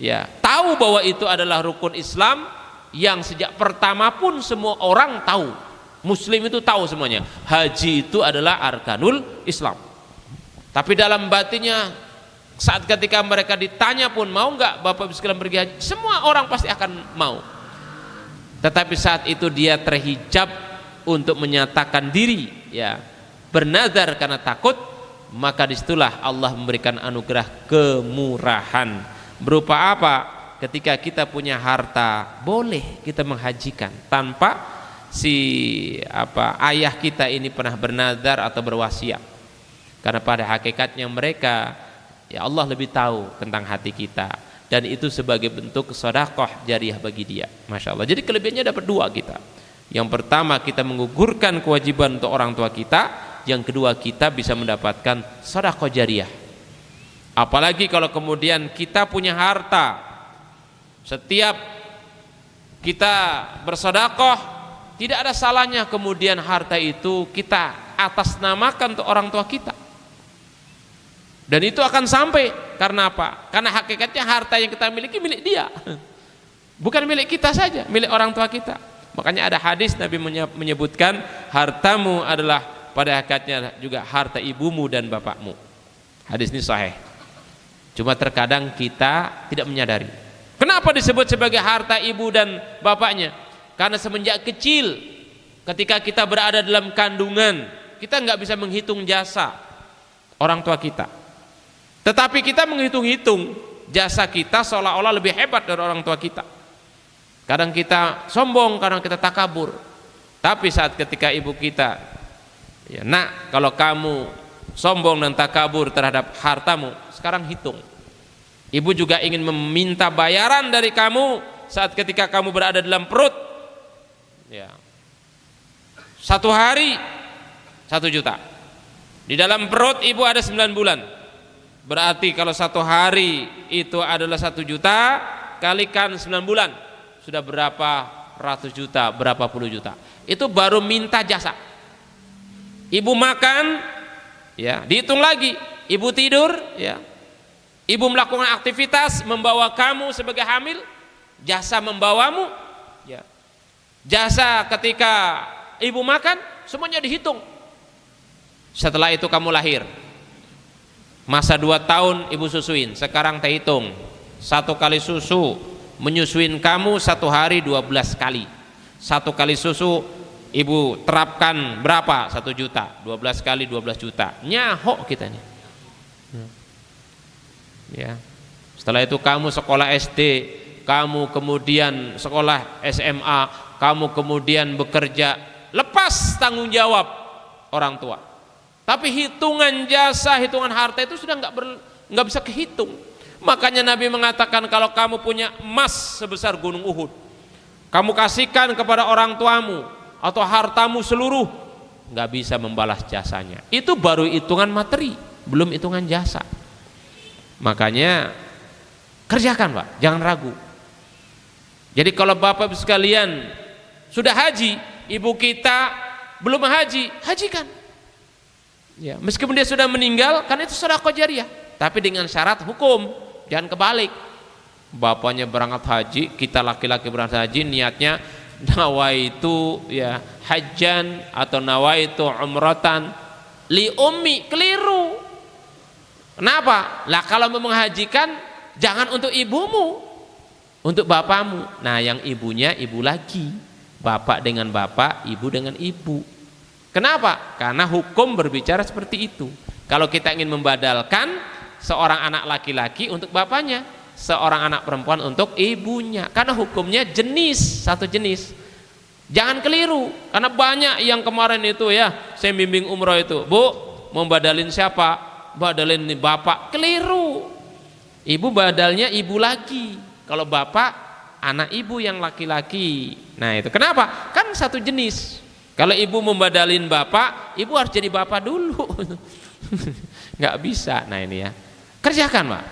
ya, tahu bahwa itu adalah rukun Islam yang sejak pertama pun semua orang tahu, muslim itu tahu semuanya, haji itu adalah arkanul Islam. Tapi dalam batinnya saat ketika mereka ditanya pun, mau nggak Bapak sekalian pergi haji, semua orang pasti akan mau. Tetapi saat itu dia terhijab untuk menyatakan diri, ya, bernazar karena takut, maka disitulah Allah memberikan anugerah kemurahan. Berupa apa? Ketika kita punya harta, boleh kita menghajikan tanpa ayah kita ini pernah bernazar atau berwasiat. Karena pada hakikatnya mereka, ya, Allah lebih tahu tentang hati kita, dan itu sebagai bentuk sedekah jariyah bagi dia. Masya Allah. Jadi kelebihannya dapat dua kita. Yang pertama, kita menggugurkan kewajiban untuk orang tua kita, yang kedua kita bisa mendapatkan sedekah jariyah. Apalagi kalau kemudian kita punya harta, setiap kita bersedekah tidak ada salahnya kemudian harta itu kita atasnamakan untuk orang tua kita. Dan itu akan sampai, karena apa? Karena hakikatnya harta yang kita miliki milik dia, bukan milik kita saja, milik orang tua kita. Makanya ada hadis Nabi menyebutkan hartamu adalah pada hakikatnya juga harta ibumu dan bapakmu. Hadis ini sahih. Cuma terkadang kita tidak menyadari. Kenapa disebut sebagai harta ibu dan bapaknya? Karena semenjak kecil ketika kita berada dalam kandungan, kita nggak bisa menghitung jasa orang tua kita. Tetapi kita menghitung-hitung jasa kita seolah-olah lebih hebat dari orang tua kita. Kadang kita sombong, kadang kita takabur. Tapi saat ketika ibu kita, ya nak, kalau kamu sombong dan takabur terhadap hartamu, sekarang hitung. Ibu juga ingin meminta bayaran dari kamu saat ketika kamu berada dalam perut. Ya. 1 hari 1 juta. Di dalam perut ibu ada 9 bulan. Berarti kalau 1 hari itu adalah 1 juta, kalikan 9 bulan, sudah berapa ratus juta, berapa puluh juta. Itu baru minta jasa. Ibu makan, ya, dihitung lagi. Ibu tidur, ya. Ibu melakukan aktivitas membawa kamu sebagai hamil, jasa membawamu, ya. Jasa ketika ibu makan, semuanya dihitung. Setelah itu kamu lahir. Masa 2 tahun ibu susuin, sekarang terhitung 1 kali susu menyusuin kamu 1 hari 12 kali. 1 kali susu ibu terapkan berapa? 1 juta. 12 kali 12 juta. Nyahok kita nih. Ya. Setelah itu kamu sekolah SD, kamu kemudian sekolah SMA, kamu kemudian bekerja, lepas tanggung jawab orang tua. Tapi hitungan jasa, hitungan harta itu sudah nggak bisa kehitung. Makanya Nabi mengatakan kalau kamu punya emas sebesar gunung Uhud, kamu kasihkan kepada orang tuamu atau hartamu seluruh, nggak bisa membalas jasanya. Itu baru hitungan materi, belum hitungan jasa. Makanya kerjakan Pak, jangan ragu. Jadi kalau Bapak Ibu sekalian sudah haji, ibu kita belum haji, hajikan. Ya, meskipun dia sudah meninggal, karena itu sedekah jariyah, tapi dengan syarat hukum, jangan kebalik. Bapaknya berangkat haji, kita laki-laki berangkat haji, niatnya nawaitu ya hajjan atau nawaitu umratan li ummi, keliru. Kenapa? Lah kalau mau menghajikan jangan untuk ibumu, untuk bapakmu. Nah, yang ibunya ibu lagi, bapak dengan bapak, ibu dengan ibu. Kenapa? Karena hukum berbicara seperti itu. Kalau kita ingin membadalkan seorang anak laki-laki untuk bapaknya, seorang anak perempuan untuk ibunya, karena hukumnya jenis, satu jenis. Jangan keliru, karena banyak yang kemarin itu ya, saya bimbing umroh itu, Bu, mau badalin siapa? Badalin bapak, keliru. Ibu badalnya ibu lagi, kalau bapak anak ibu yang laki-laki. Nah itu kenapa? Kan satu jenis. Kalau ibu membadalin bapak, ibu harus jadi bapak dulu. Nggak bisa. Nah ini ya, kerjakan Pak.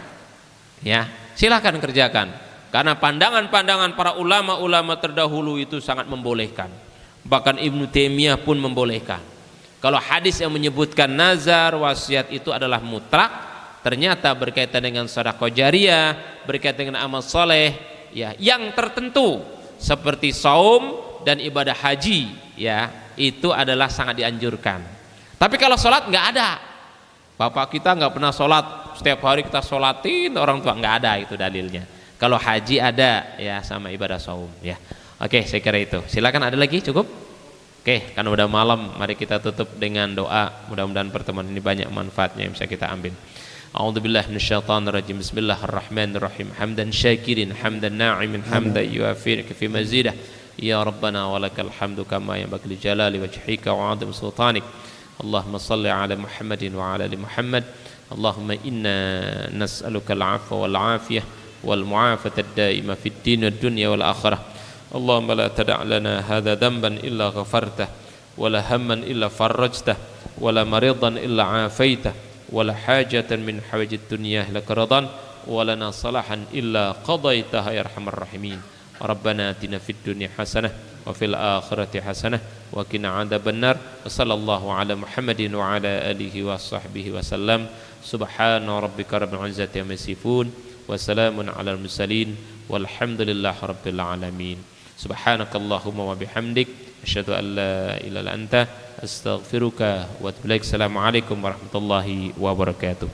Ya, silakan kerjakan. Karena pandangan-pandangan para ulama-ulama terdahulu itu sangat membolehkan. Bahkan Ibnu Taimiyah pun membolehkan. Kalau hadis yang menyebutkan nazar, wasiat itu adalah mutlak, ternyata berkaitan dengan sedekah jariyah, berkaitan dengan amal soleh, ya, yang tertentu seperti saum dan ibadah haji, ya, itu adalah sangat dianjurkan. Tapi kalau sholat nggak ada, bapak kita nggak pernah sholat, setiap hari kita sholatin orang tua, nggak ada itu dalilnya. Kalau haji ada, ya, sama ibadah saum, ya. Oke, saya kira itu. Silakan, ada lagi, cukup? Oke, karena udah malam, mari kita tutup dengan doa. Mudah-mudahan pertemuan ini banyak manfaatnya yang bisa kita ambil. A'udzubillahi minasyaitonirrajim. Bismillahirrahmanirrahim. Hamdan syakirin, hamdan na'imin, hamdan yuafiru fi mazidah. Ya Rabbana walakal hamdu kama yanbaghi li jalali wajhika wa 'azimi sultanik. Allahumma shalli ala Muhammadin wa ala ali Muhammad. Allahumma inna nas'aluka al-'afwa wal 'afiyah wal mu'afata ad-da'imah fid din wad dunya wal akhirah. Allahumma la tada' lana hadha dhanban illa ghafartah ولا هما إلا فرجته ولا مريضا إلا عافيته ولا حاجة من حوائج الدنيا لك رضا ولنا صلاحا إلا قضيتها يا أرحم الراحمين ربنا آتنا في الدنيا حسنة وفي الآخرة حسنة وقنا عذاب النار وصلى الله على محمد وعلى آله وصحبه وسلم سبحان ربك رب العزة عما يصفون وسلام على المرسلين والحمد لله رب العالمين سبحانك اللهم وبحمدك أشهد أن لا إله إلا أنت أستغفرك وأتوب إليك السلام عليكم ورحمة الله وبركاته